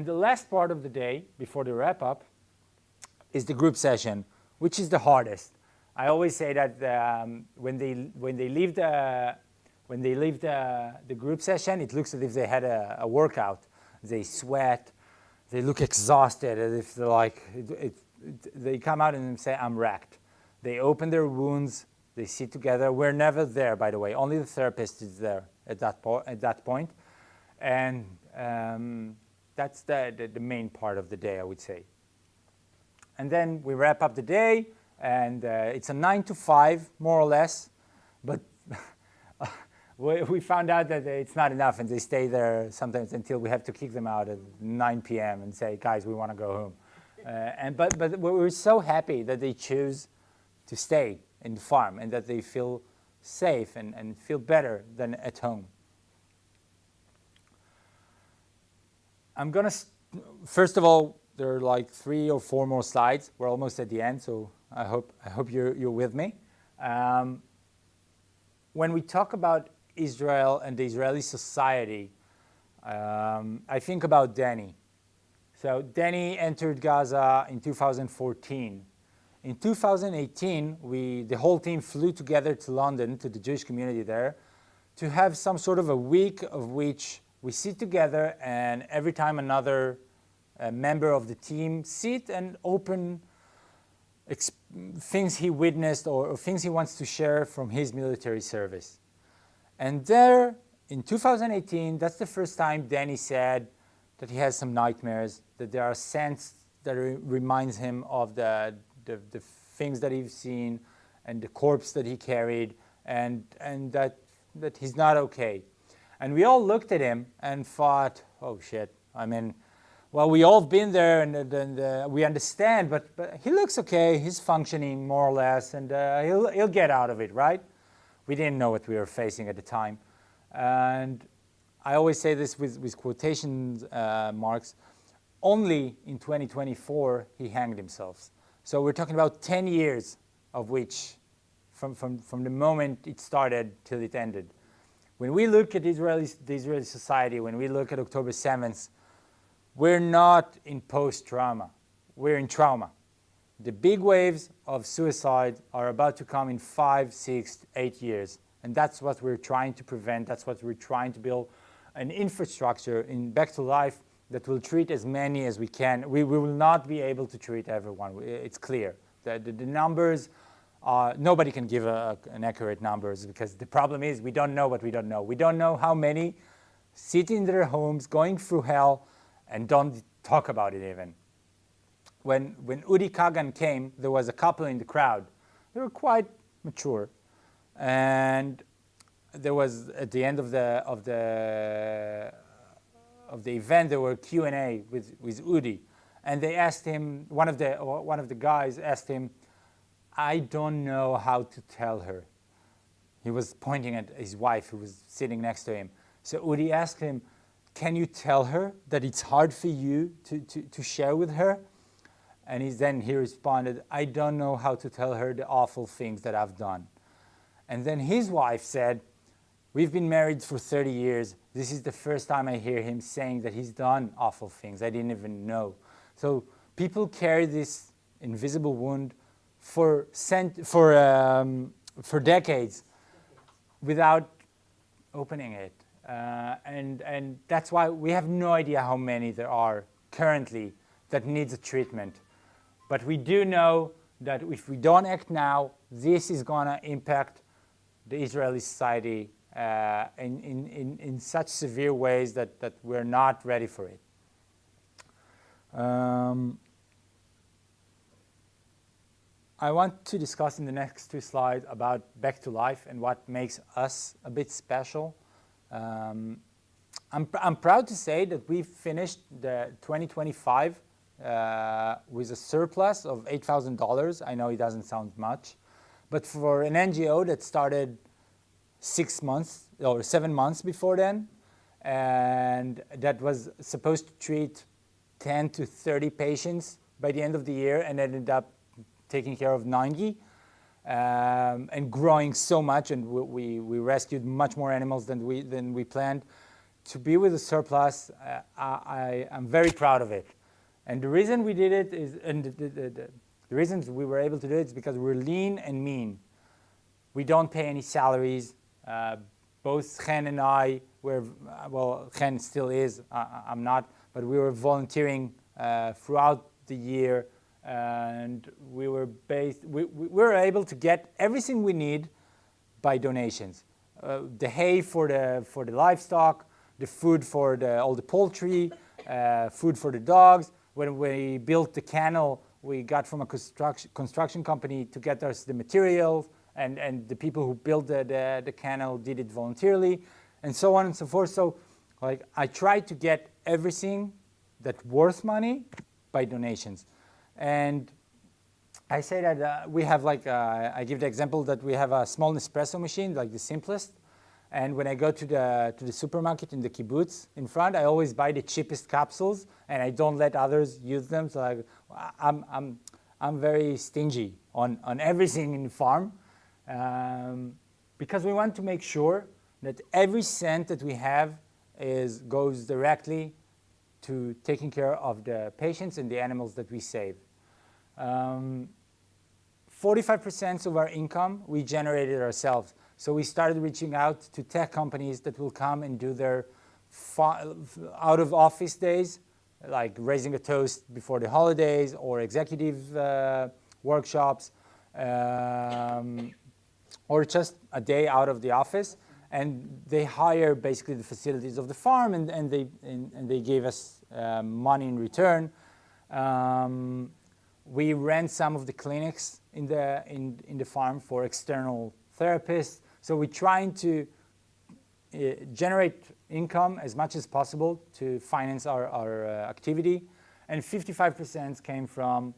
the last part of the day, before the wrap up, is the group session, which is the hardest. I always say that when they leave the group session, it looks as if they had a workout. They sweat, they look exhausted, as if they're like, they come out and say, I'm wrecked. They open their wounds, they sit together. We're never there, by the way. Only the therapist is there at that point. And that's the main part of the day, I would say. And then we wrap up the day, and it's a 9 to 5, more or less. But we found out that it's not enough, and they stay there sometimes until we have to kick them out at 9 p.m. and say, guys, we want to go home. But we're so happy that they choose to stay in the farm, and that they feel safe and feel better than at home. I'm going to, first of all, there are like 3 or 4 more slides. We're almost at the end, so I hope you're with me. When we talk about Israel and the Israeli society, I think about Danny. So Danny entered Gaza in 2014. In 2018, the whole team flew together to London, to the Jewish community there, to have some sort of a week of which we sit together, and every time another member of the team sit and open things he witnessed or things he wants to share from his military service. And there, in 2018, that's the first time Danny said that he has some nightmares, that there are scents that reminds him of the things that he's seen and the corpse that he carried, and that he's not okay. And we all looked at him and thought, oh shit, I mean, well, we all been there, and we understand, but he looks okay, he's functioning more or less, and he'll get out of it, right? We didn't know what we were facing at the time. And I always say this with quotation marks, only in 2024 he hanged himself. So we're talking about 10 years of which, from the moment it started till it ended. When we look at the Israeli society, when we look at October 7th, we're not in post-trauma, we're in trauma. The big waves of suicide are about to come in 5, 6, 8 years. And that's what we're trying to prevent. That's what we're trying to build an infrastructure in Back to Life that will treat as many as we can. We will not be able to treat everyone. It's clear. The numbers, nobody can give an accurate numbers, because the problem is we don't know what we don't know. We don't know how many sit in their homes going through hell and don't talk about it even. When Udi Kagan came, there was a couple in the crowd. They were quite mature. And there was, at the end of the event, there were Q&A with Udi, and they asked him. One of the guys asked him, "I don't know how to tell her." He was pointing at his wife, who was sitting next to him. So Udi asked him, "Can you tell her that it's hard for you to share with her?" And he responded, "I don't know how to tell her the awful things that I've done." And then his wife said, "We've been married for 30 years. This is the first time I hear him saying that he's done awful things. I didn't even know." So people carry this invisible wound for decades without opening it. And that's why we have no idea how many there are currently that needs a treatment. But we do know that if we don't act now, this is going to impact the Israeli society in such severe ways that we're not ready for it. I want to discuss in the next 2 slides about Back to Life and what makes us a bit special. I'm proud to say that we finished the 2025 with a surplus of $8,000. I know it doesn't sound much, but for an NGO that started 6 months or 7 months before then, and that was supposed to treat 10 to 30 patients by the end of the year and ended up taking care of 90 and growing so much, and we rescued much more animals than we planned. To be with a surplus, I'm very proud of it. And the reason we did it is, and the reasons we were able to do it is because we're lean and mean. We don't pay any salaries. Both Chen and I were, well, Chen still is, I'm not, but we were volunteering throughout the year, and we were able to get everything we need by donations. The hay for the livestock, the food for all the poultry, food for the dogs. When we built the kennel, we got from a construction company to get us the materials, and the people who built the kennel did it voluntarily, and so on and so forth. So, like, I tried to get everything that's worth money by donations. And I say that we have, like, I give the example that we have a small Nespresso machine, like the simplest. And when I go to the supermarket in the kibbutz in front, I always buy the cheapest capsules, and I don't let others use them. So I'm very stingy on everything in the farm, because we want to make sure that every cent that we have goes directly to taking care of the patients and the animals that we save. 45% of our income we generated ourselves. So we started reaching out to tech companies that will come and do their out of office days, like raising a toast before the holidays or executive workshops, or just a day out of the office. And they hire basically the facilities of the farm, and they gave us money in return. We rent some of the clinics in the farm for external therapists. So we're trying to generate income as much as possible to finance our activity, and 55% came from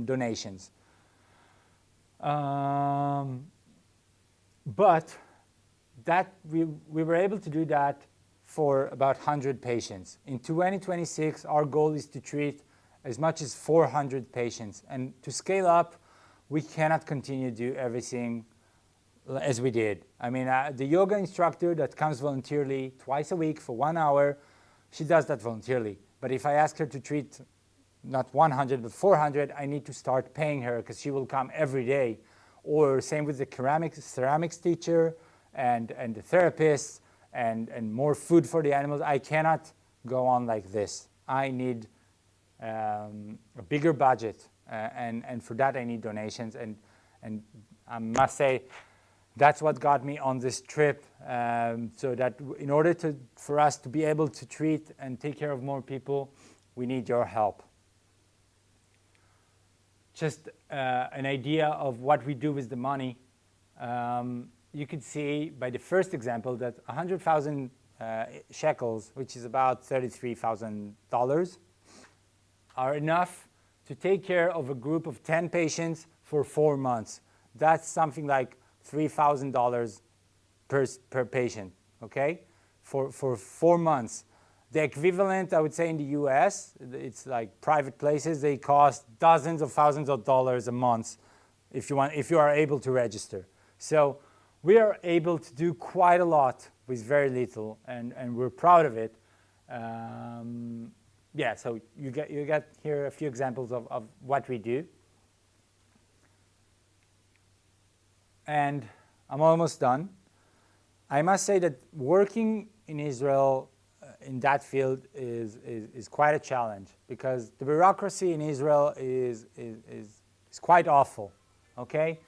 donations. But that we were able to do that for about 100 patients. In 2026, our goal is to treat as much as 400 patients. And to scale up, we cannot continue to do everything as we did. I mean, the yoga instructor that comes voluntarily twice a week for 1 hour, she does that voluntarily. But if I ask her to treat not 100 but 400, I need to start paying her because she will come every day. Or same with the ceramics teacher and the therapists and more food for the animals. I cannot go on like this. I need a bigger budget, and for that I need donations. And I must say, that's what got me on this trip, so that in order for us to be able to treat and take care of more people, we need your help. Just an idea of what we do with the money. You could see by the first example that 100,000 shekels, which is about $33,000, are enough to take care of a group of 10 patients for 4 months. That's something like $3,000 per patient, okay, for 4 months. The equivalent, I would say, in the US, it's like private places, they cost dozens of thousands of dollars a month if you are able to register. So we are able to do quite a lot with very little, and we're proud of it. Yeah, so you get here a few examples of what we do. And I'm almost done. I must say that working in Israel in that field is quite a challenge, because the bureaucracy in Israel is quite awful, okay?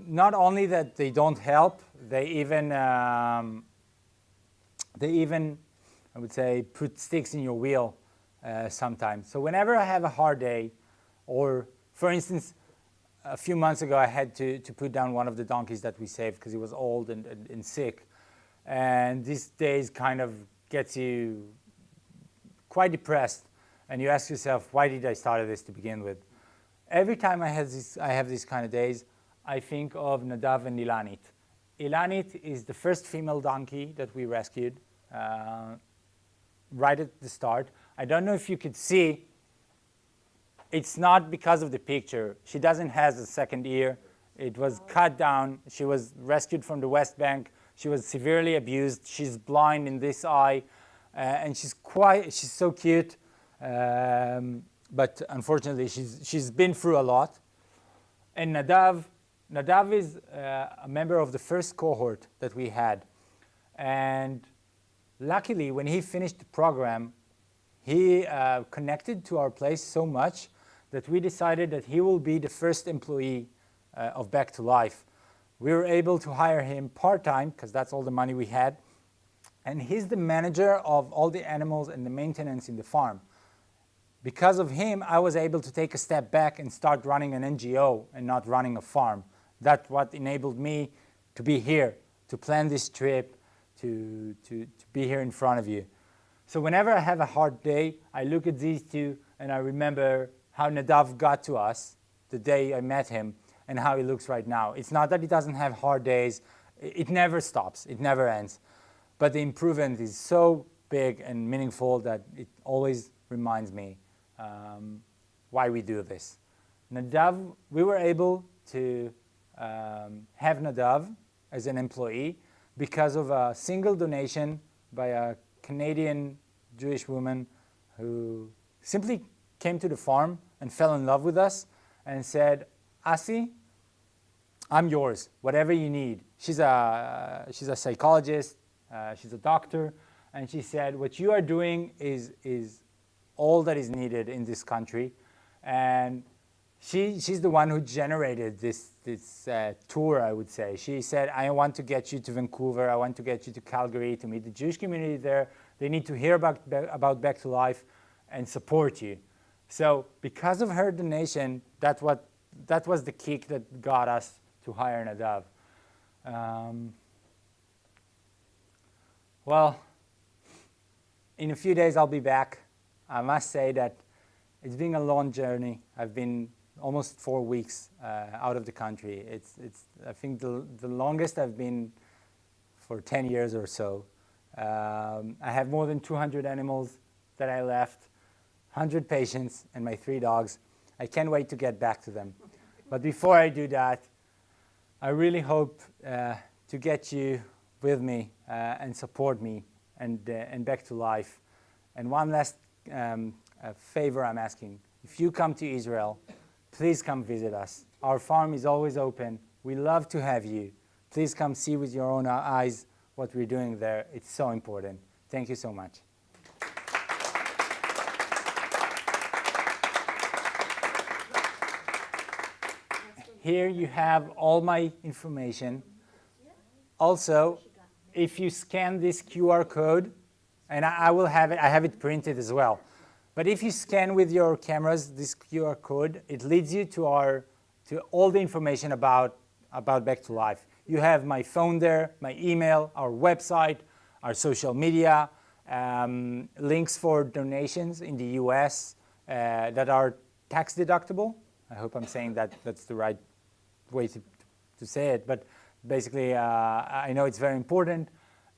Not only that they don't help, they even I would say put sticks in your wheel sometimes. So whenever I have a hard day, or for instance, a few months ago I had to put down one of the donkeys that we saved because he was old and sick. And these days kind of gets you quite depressed, and you ask yourself, why did I start this to begin with? Every time I have these kind of days, I think of Nadav and Ilanit. Ilanit is the first female donkey that we rescued right at the start. I don't know if you could see, it's not because of the picture. She doesn't have a second ear. It was cut down. She was rescued from the West Bank. She was severely abused. She's blind in this eye, and she's so cute. But unfortunately, she's been through a lot. And Nadav is a member of the first cohort that we had. And luckily, when he finished the program, he connected to our place so much that we decided that he will be the first employee of Back to Life. We were able to hire him part-time, because that's all the money we had. And he's the manager of all the animals and the maintenance in the farm. Because of him, I was able to take a step back and start running an NGO and not running a farm. That's what enabled me to be here, to plan this trip, to be here in front of you. So whenever I have a hard day, I look at these two and I remember how Nadav got to us the day I met him and how he looks right now. It's not that he doesn't have hard days. It never stops. It never ends. But the improvement is so big and meaningful that it always reminds me why we do this. Nadav, we were able to have Nadav as an employee because of a single donation by a Canadian Jewish woman who simply came to the farm and fell in love with us and said, Asi, I'm yours, whatever you need. She's a psychologist, she's a doctor, and she said, what you are doing is all that is needed in this country. And she's the one who generated this tour, I would say. She said, I want to get you to Vancouver, I want to get you to Calgary to meet the Jewish community there. They need to hear about Back to Life and support you. So because of her donation, that was the kick that got us to hire Nadav. Well, in a few days I'll be back. I must say that it's been a long journey. I've been almost 4 weeks out of the country. It's I think the longest I've been for 10 years or so. I have more than 200 animals that I left, 100 patients, and my 3 dogs. I can't wait to get back to them. But before I do that, I really hope to get you with me and support me and Back to Life. And one last favor I'm asking. If you come to Israel, please come visit us. Our farm is always open. We love to have you. Please come see with your own eyes what we're doing there. It's so important. Thank you so much. Here you have all my information. Also, if you scan this QR code, and I will have it, I have it printed as well. But if you scan with your cameras this QR code, it leads you to all the information about Back to Life. You have my phone there, my email, our website, our social media, links for donations in the US that are tax deductible. I hope I'm saying that's the right way to say it, but basically I know it's very important,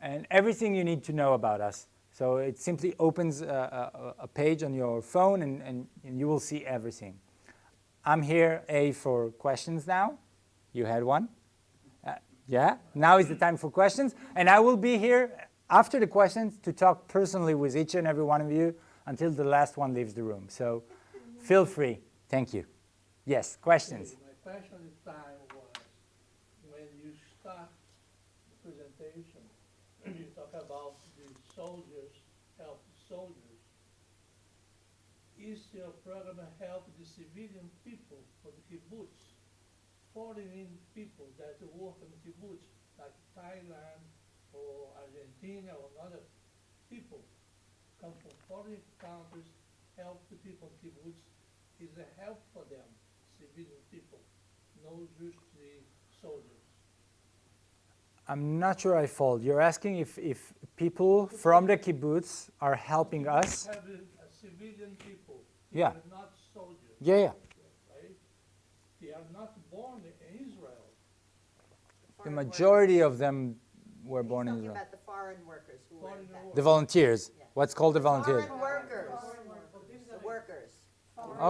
and everything you need to know about us. So it simply opens a page on your phone and you will see everything. I'm here, for questions now. You had one? Yeah, now is the time for questions. And I will be here after the questions to talk personally with each and every one of you until the last one leaves the room. So feel free. Thank you. Yes, questions?
My question at the time was, when you start the presentation, you talk about the soldiers, help the soldiers. Is your program help the civilian people for the kibbutz, foreign people that work in kibbutz, like Thailand or Argentina or other people come from foreign countries help the people in kibbutz is a help for them, civilian people, not just the soldiers.
I'm not sure I follow. You're asking if people from the kibbutz are helping us?
Have a civilian people. They
Yeah.
are not soldiers.
Yeah.
Right? They are not born in Israel.
The
Foreign
majority
workers.
of them were born in
He's
Israel.
talking about the foreign workers who were
Foreign
impacted.
The volunteers.
Yeah.
What's called the volunteers?
Foreign workers, the workers.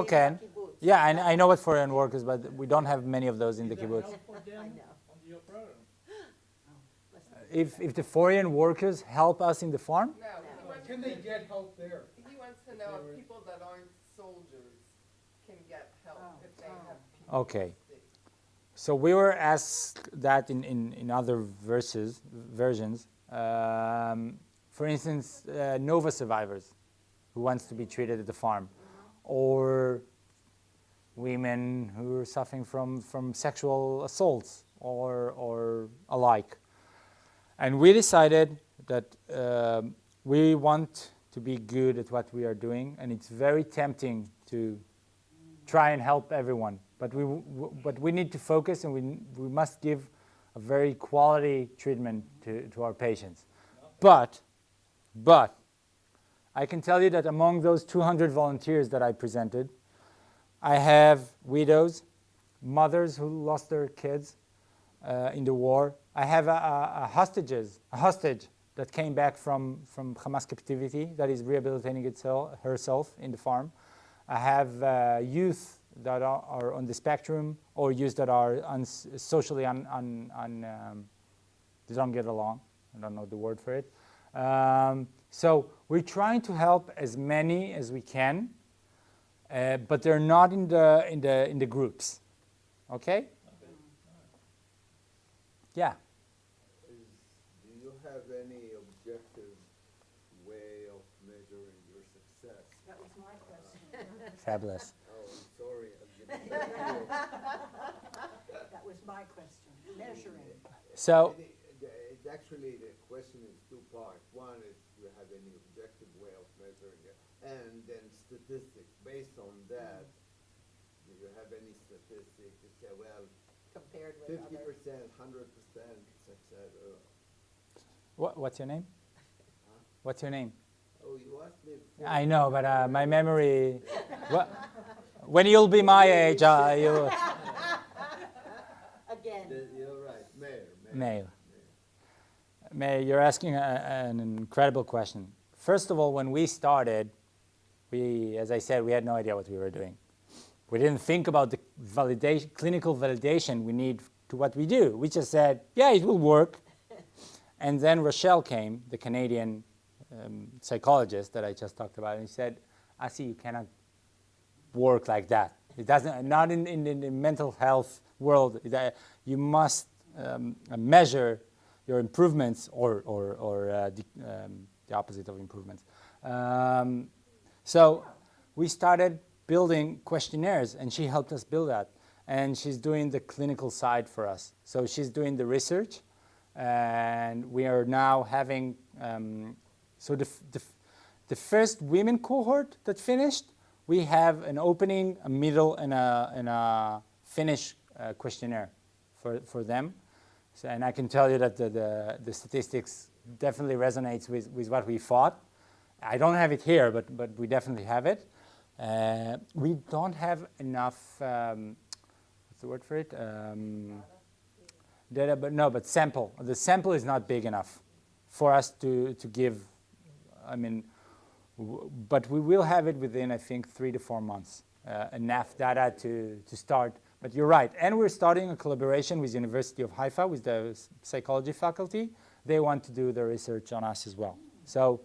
Okay.
In the kibbutz.
Yeah, I know what foreign workers, but we don't have many of those in the
Is that
kibbutz.
help for them
I know.
on your program?
If the foreign workers help us in the farm,
No, he wants
Can they get help there?
he wants to know if people that aren't soldiers can get help if they have PTSD.
okay. So we were asked that in other versions. For instance, Nova survivors who wants to be treated at the farm, or women who are suffering from sexual assaults or alike. And we decided that we want to be good at what we are doing, and it's very tempting to try and help everyone. But we need to focus, and we must give a very quality treatment to our patients. But I can tell you that among those 200 volunteers that I presented, I have widows, mothers who lost their kids in the war. I have a hostage that came back from Hamas captivity that is rehabilitating herself in the farm. I have youth that are on the spectrum, or youth that are socially they don't get along. I don't know the word for it. So we're trying to help as many as we can, but they're not in the groups. Okay? Yeah.
Do you have any objective way of measuring your success?
That was my question.
Fabulous.
Oh, I'm sorry. I'm gonna-
That was my question, measuring.
So
It's actually, the question is two parts. One is, do you have any objective way of measuring it? And then statistics. Based on that, do you have any statistics to say, well,
Compared with
50%,
other.
100% success?
what's your name? What's your name?
Oh, you asked me. before.
I know, but my memory. When you'll be my age, you
Again,
You're right, Mayor.
Mayor. May, you're asking an incredible question. First of all, when we started, as I said, we had no idea what we were doing. We didn't think about the clinical validation we need to what we do. We just said, yeah, it will work. And then Rochelle came, the Canadian psychologist that I just talked about, and he said, Asi, you cannot work like that. It doesn't, not in the mental health world. You must measure your improvements or the opposite of improvements. So we started building questionnaires, and she helped us build that. And she's doing the clinical side for us. So she's doing the research, and we are now having, so the first women cohort that finished, we have an opening, a middle, and a finish questionnaire for them. So, and I can tell you that the statistics definitely resonates with what we thought. I don't have it here, but we definitely have it. We don't have enough, what's the word for it? Data, but sample. The sample is not big enough for us to give, but we will have it within, I think, 3 to 4 months. Enough data to start. But you're right. And we're starting a collaboration with University of Haifa, with the psychology faculty. They want to do the research on us as well. So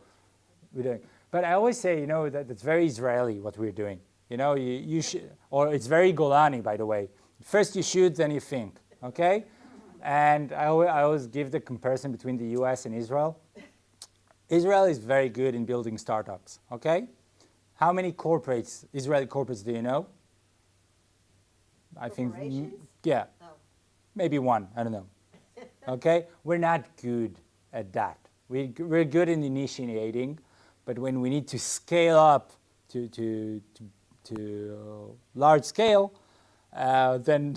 we're doing. But I always say, that it's very Israeli what we're doing. You should, or it's very Golani, by the way. First you shoot, then you think, okay? And I always give the comparison between the US and Israel. Israel is very good in building startups, okay? How many Israeli corporates do you know? I think,
Corporations?
yeah,
Oh.
maybe one, I don't know. Okay, we're not good at that. We're good in initiating, but when we need to scale up to large scale, then,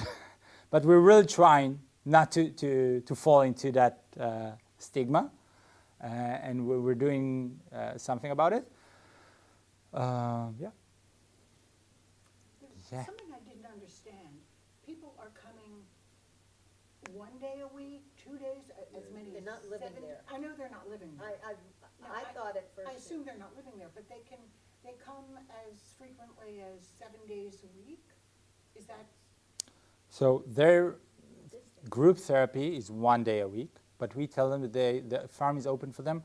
but we're really trying not to fall into that stigma, and we're doing something about it. Yeah.
There's something I didn't understand. People are coming 1 day a week, 2 days, as many
They're
as
not living
7.
there.
I know they're not living there. No,
I thought at first.
I assume they're not living there, but they come as frequently as 7 days a week? Is that,
So their group therapy is 1 day a week, but we tell them that the farm is open for them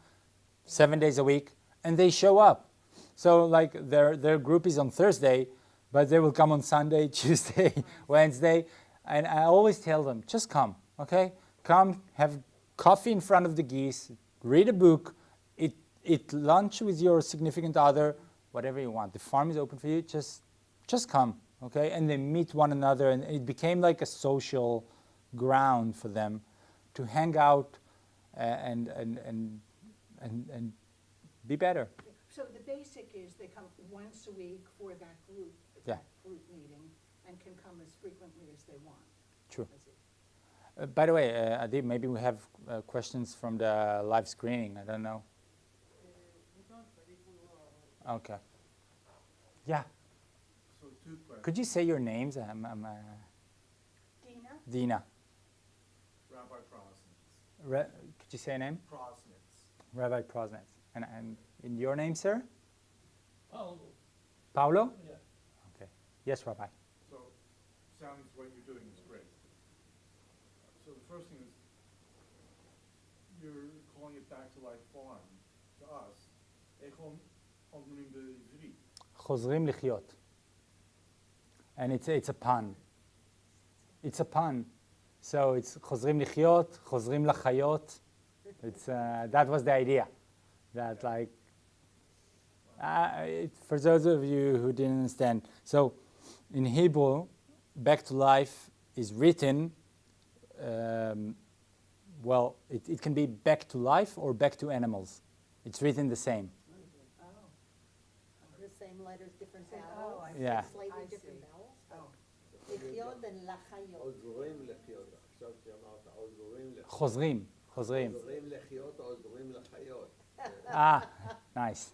7 days a week, and they show up. So like their group is on Thursday, but they will come on Sunday, Tuesday, Wednesday, and I always tell them, just come, okay? Come, have coffee in front of the geese, read a book, eat lunch with your significant other, whatever you want. The farm is open for you, just come, okay? And they meet one another, and it became like a social ground for them to hang out and be better.
so the basic is they come once a week for that group,
Yeah.
group meeting, and can come as frequently as they want.
True.
I see.
By the way, Adi, maybe we have questions from the live screening. I don't know. Okay. Yeah.
So 2 questions.
Could you say your names?
Dina?
Dina.
Rabbi Prosnitz.
Could you say your name?
Prosnitz.
Rabbi Prosnitz. And in your name, sir?
Paulo,
Paulo?
yeah.
Okay. Yes, Rabbi.
So, sounds what you're doing is great. So the first thing is, you're calling it Back to Life Farm to us. איך אומרים בעברית?
חוזרים לחיות. And it's a pun. It's a pun. So it's חוזרים לחיות, חוזרים לחיות. It's that was the idea. That like, for those of you who didn't understand, so in Hebrew, back to life is written, well, it can be back to life or back to animals. It's written the same.
Oh,
The same letters, different
Same-
vowels.
oh, I
see. Yeah.
Slightly
I
different
see.
vowels.
oh.
לחיות and לחיות.
עוזרים לחיות. עכשיו שאמרת, עוזרים לחיות.
חוזרים, חוזרים.
עוזרים לחיות, עוזרים לחיות.
Ah, nice.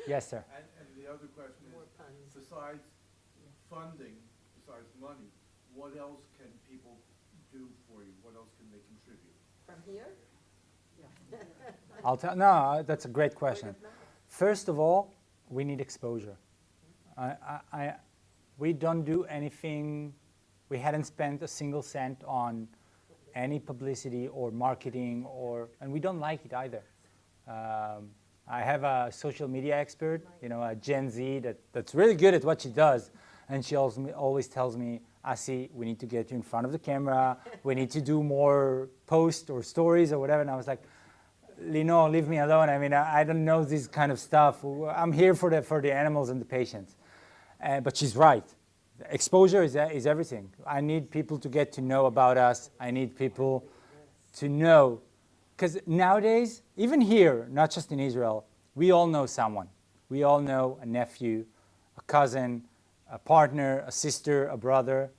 Yes, sir.
And the other question
More
is,
puns.
besides funding, besides money, what else can people do for you? What else can they contribute?
From here?
I'll tell. No, that's a great question. First of all, we need exposure. We don't do anything. We hadn't spent a single cent on any publicity or marketing, and we don't like it either. I have a social media expert, a Gen Z that's really good at what she does, and she always tells me, Asi, we need to get you in front of the camera. We need to do more posts or stories or whatever. And I was like, Lino, leave me alone. I mean, I don't know this kind of stuff. I'm here for the animals and the patients. But she's right. Exposure is everything. I need people to get to know about us. I need people to know. Because nowadays, even here, not just in Israel, we all know someone. We all know a nephew, a cousin, a partner, a sister, a brother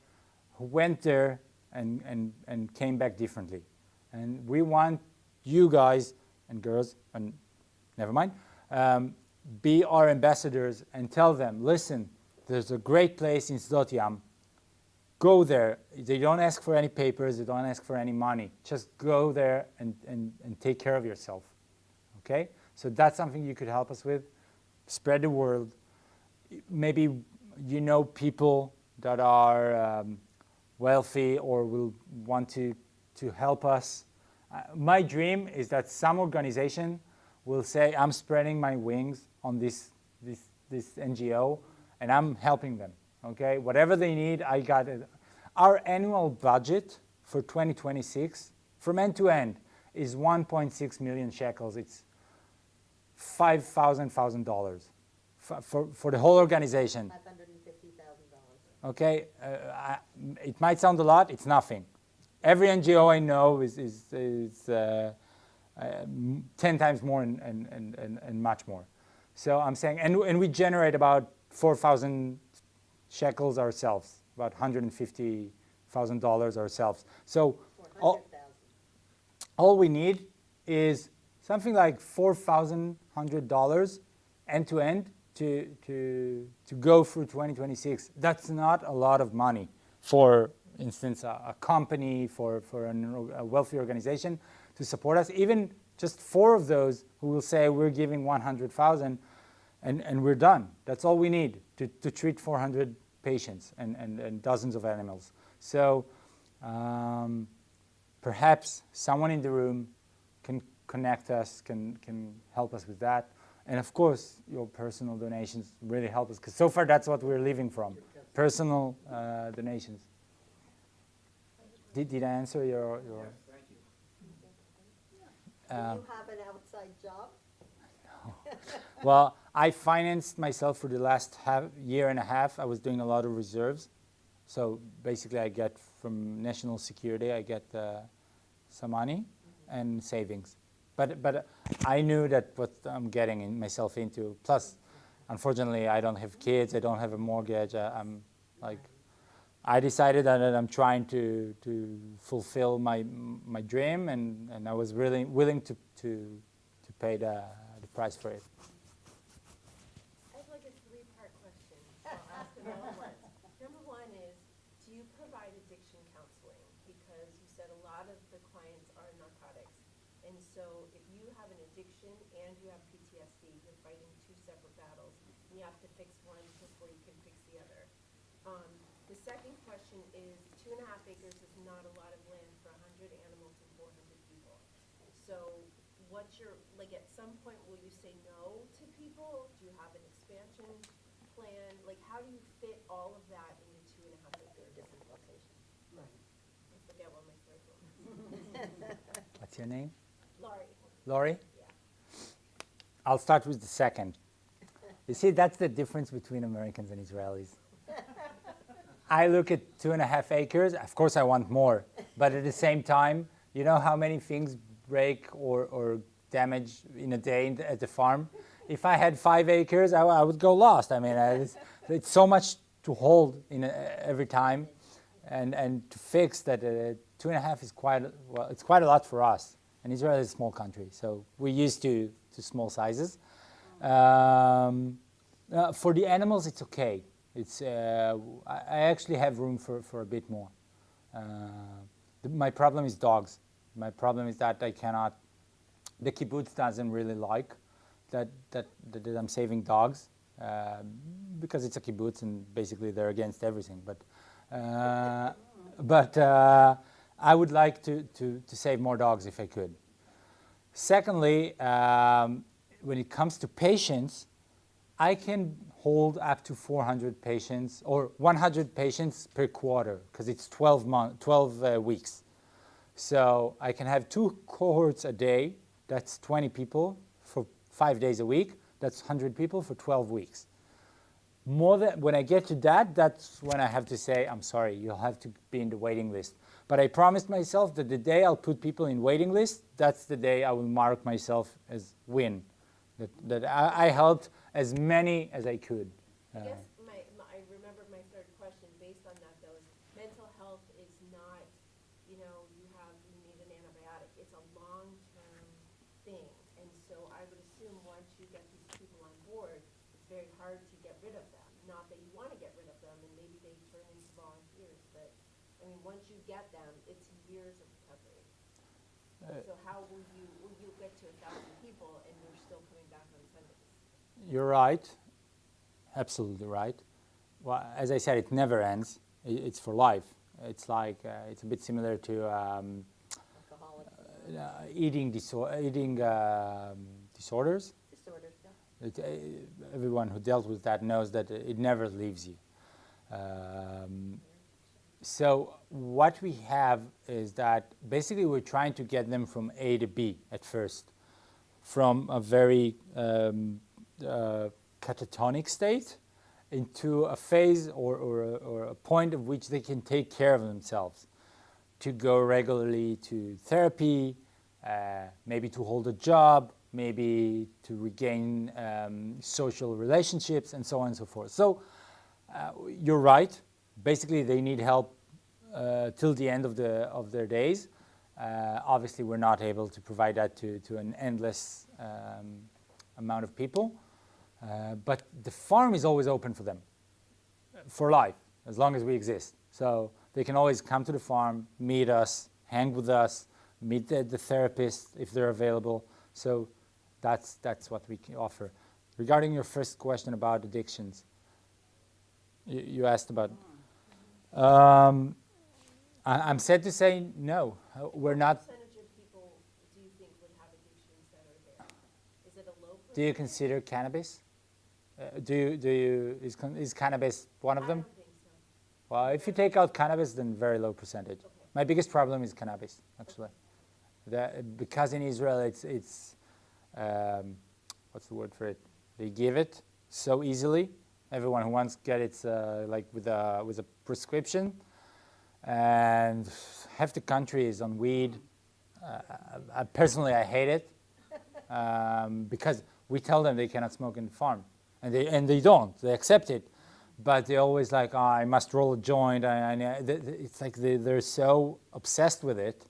who went there and came back differently. And we want you guys and girls, and never mind, be our ambassadors and tell them, listen, there's a great place in Sdot Yam. Go there. They don't ask for any papers. They don't ask for any money. Just go there and take care of yourself. Okay? So that's something you could help us with. Spread the word. Maybe you know people that are wealthy or will want to help us. My dream is that some organization will say, I'm spreading my wings on this NGO, and I'm helping them. Okay, whatever they need, I got it. Our annual budget for 2026, from end to end, is 1.6 million shekels. It's $5,000 for the whole organization.
$550,000.
Okay, it might sound a lot. It's nothing. Every NGO I know is 10 times more and much more. So I'm saying, and we generate about 4,000 shekels ourselves, about $150,000 ourselves. So all we need is something like $4,100 end to end to go through 2026. That's not a lot of money for instance, a company, for a wealthy organization to support us. Even just 4 of those who will say we're giving 100,000 and we're done. That's all we need to treat 400 patients and dozens of animals. So perhaps someone in the room can connect us, can help us with that. And of course, your personal donations really help us, because so far that's what we're living from, personal donations. Did I answer your
Yes, thank you.
Do you have an outside job?
Well, I financed myself for the last year and a half. I was doing a lot of reserves. So basically I get from national security, I get some money and savings. But I knew that what I'm getting myself into. Plus, unfortunately, I don't have kids. I don't have a mortgage. I decided that I'm trying to fulfill my dream, and I was really willing to pay the price for it.
I have like a 3-part question. I'll ask them all at once. Number 1 is, do you provide addiction counseling? Because you said a lot of the clients are narcotics. And so if you have an addiction and you have PTSD, you're fighting 2 separate battles. And you have to fix one before you can fix the other. The second question is, 2.5 acres is not a lot of land for 100 animals and 400 people. So what's your, like at some point, will you say no to people? Do you have an expansion plan? Like how do you fit all of that into 2.5 acres?
Different location.
Right. I forget what my third one was.
What's your name?
Laurie.
Laurie?
Yeah.
I'll start with the second. You see, that's the difference between Americans and Israelis. I look at 2.5 acres. Of course, I want more. But at the same time, you know how many things break or damage in a day at the farm? If I had 5 acres, I would go lost. I mean, it's so much to hold every time, and to fix that 2.5 is it's quite a lot for us. And Israel is a small country, so we're used to small sizes. For the animals, it's okay. It's I actually have room for a bit more. My problem is dogs. My problem is that I cannot. The kibbutz doesn't really like that I'm saving dogs because it's a kibbutz and basically they're against everything. But I would like to save more dogs if I could. Secondly, when it comes to patients, I can hold up to 400 patients or 100 patients per quarter because it's 12 weeks. So I can have 2 cohorts a day. That's 20 people for 5 days a week. That's 100 people for 12 weeks. When I get to that, that's when I have to say, I'm sorry, you'll have to be in the waiting list. But I promised myself that the day I'll put people in waiting list, that's the day I will mark myself as win. That I helped as many as I could.
I guess I remember my third question based on that though is mental health is not, you need an antibiotic. It's a long-term thing. And so I would assume once you get these people on board, it's very hard to get rid of them. Not that you want to get rid of them and maybe they turn into volunteers, but I mean, once you get them, it's years of recovery. So how will you get to 1,000 people and you're still coming back on Sundays?
You're right, absolutely right. Well, as I said, it never ends. It's for life. It's like it's a bit similar to eating disorders.
Disorders, yeah.
Everyone who dealt with that knows that it never leaves you. So what we have is that basically we're trying to get them from A to B at first, from a very catatonic state into a phase or a point of which they can take care of themselves, to go regularly to therapy, maybe to hold a job, maybe to regain social relationships, and so on and so forth. So you're right. Basically, they need help till the end of their days. Obviously, we're not able to provide that to an endless amount of people. But the farm is always open for them, for life, as long as we exist. So they can always come to the farm, meet us, hang with us, meet the therapist if they're available. So that's what we can offer. Regarding your first question about addictions, you asked about. I'm sad to say no. We're not.
What percentage of people do you think would have addictions that are there? Is it a low percentage?
Do you consider cannabis? Is cannabis one of them?
I don't think so.
Well, if you take out cannabis, then very low percentage.
Okay.
My biggest problem is cannabis, actually. Because in Israel, it's what's the word for it? They give it so easily. Everyone who wants to get it like with a prescription, and half the country is on weed. Personally, I hate it because we tell them they cannot smoke in the farm, and they don't. They accept it, but they're always like, oh, I must roll a joint. It's like they're so obsessed with it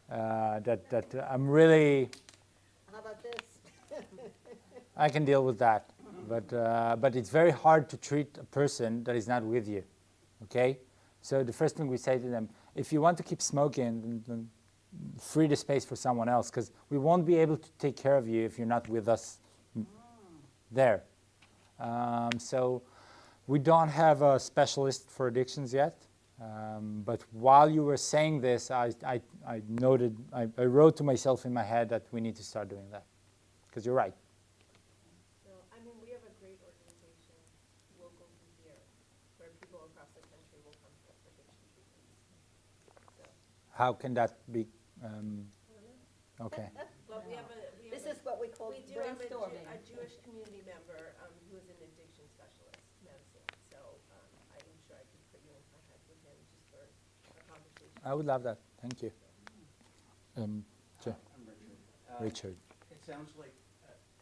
that I'm really.
How about this?
I can deal with that, but it's very hard to treat a person that is not with you. Okay, so the first thing we say to them: if you want to keep smoking, then free the space for someone else, because we won't be able to take care of you if you're not with us there. So we don't have a specialist for addictions yet. But while you were saying this, I wrote to myself in my head that we need to start doing that, because you're right.
So, I mean, we have a great organization local to here, where people across the country will come for addiction treatments. So,
How can that be? Okay.
but we have
This is what we call
we do have
brainstorming.
a Jewish community member who is an addiction specialist, medicine. So I'm sure I could put you in contact with him just for a conversation.
I would love that. Thank you. Sure.
I'm Richard.
Richard.
It sounds like,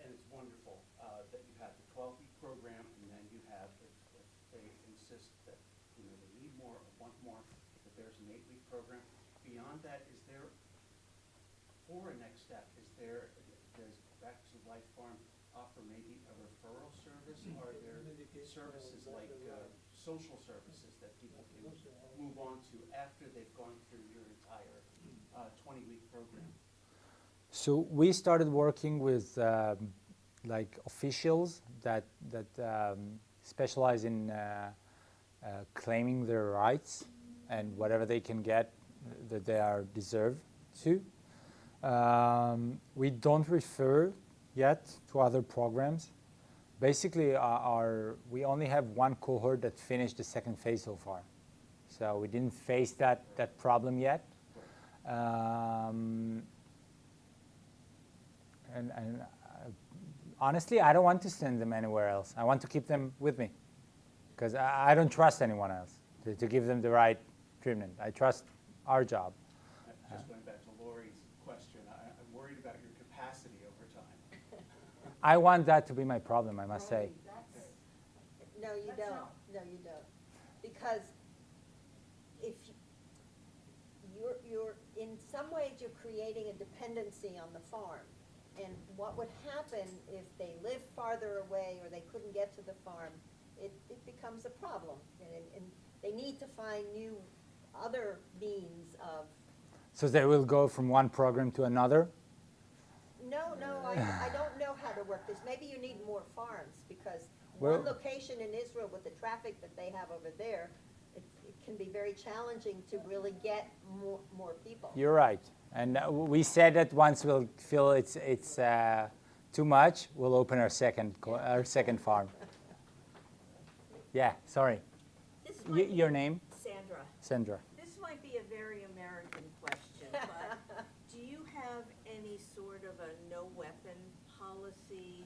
and it's wonderful, that you have the 12-week program, and then you have, if they insist that, they need more or want more, that there's an 8-week program. Beyond that, is there, for a next step, does Back to Life Farm offer maybe a referral service? Are there services like social services that people can move on to after they've gone through your entire 20-week program?
So we started working with like officials that specialize in claiming their rights and whatever they can get that they are deserved to. We don't refer yet to other programs. Basically, we only have one cohort that finished the second phase so far. So we didn't face that problem yet. And honestly, I don't want to send them anywhere else. I want to keep them with me because I don't trust anyone else to give them the right treatment. I trust our job.
Just going back to Lori's question, I'm worried about your capacity over time.
I want that to be my problem, I must say.
No, you don't. No, you don't. Because if you're in some ways you're creating a dependency on the farm. And what would happen if they live farther away or they couldn't get to the farm, it becomes a problem. And they need to find new other means of.
So they will go from one program to another?
No, I don't know how to work this. Maybe you need more farms because
Well-
one location in Israel with the traffic that they have over there, it can be very challenging to really get more people.
You're right. And we said that once we'll feel it's too much, we'll open our second farm. Yeah, sorry.
This might be-
Your name?
Sandra,
Sandra.
this might be a very American question, but do you have any sort of a no-weapon policy?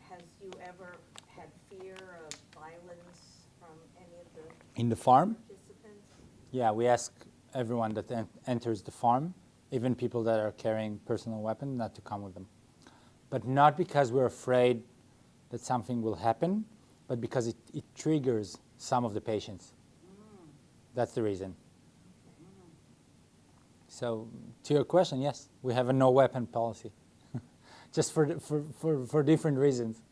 Has you ever had fear of violence from any of the
In the farm?
participants?
Yeah, we ask everyone that enters the farm, even people that are carrying personal weapon, not to come with them. but not because we're afraid that something will happen, but because it triggers some of the patients. That's the reason. So to your question, yes, we have a no weapon policy, just for different reasons.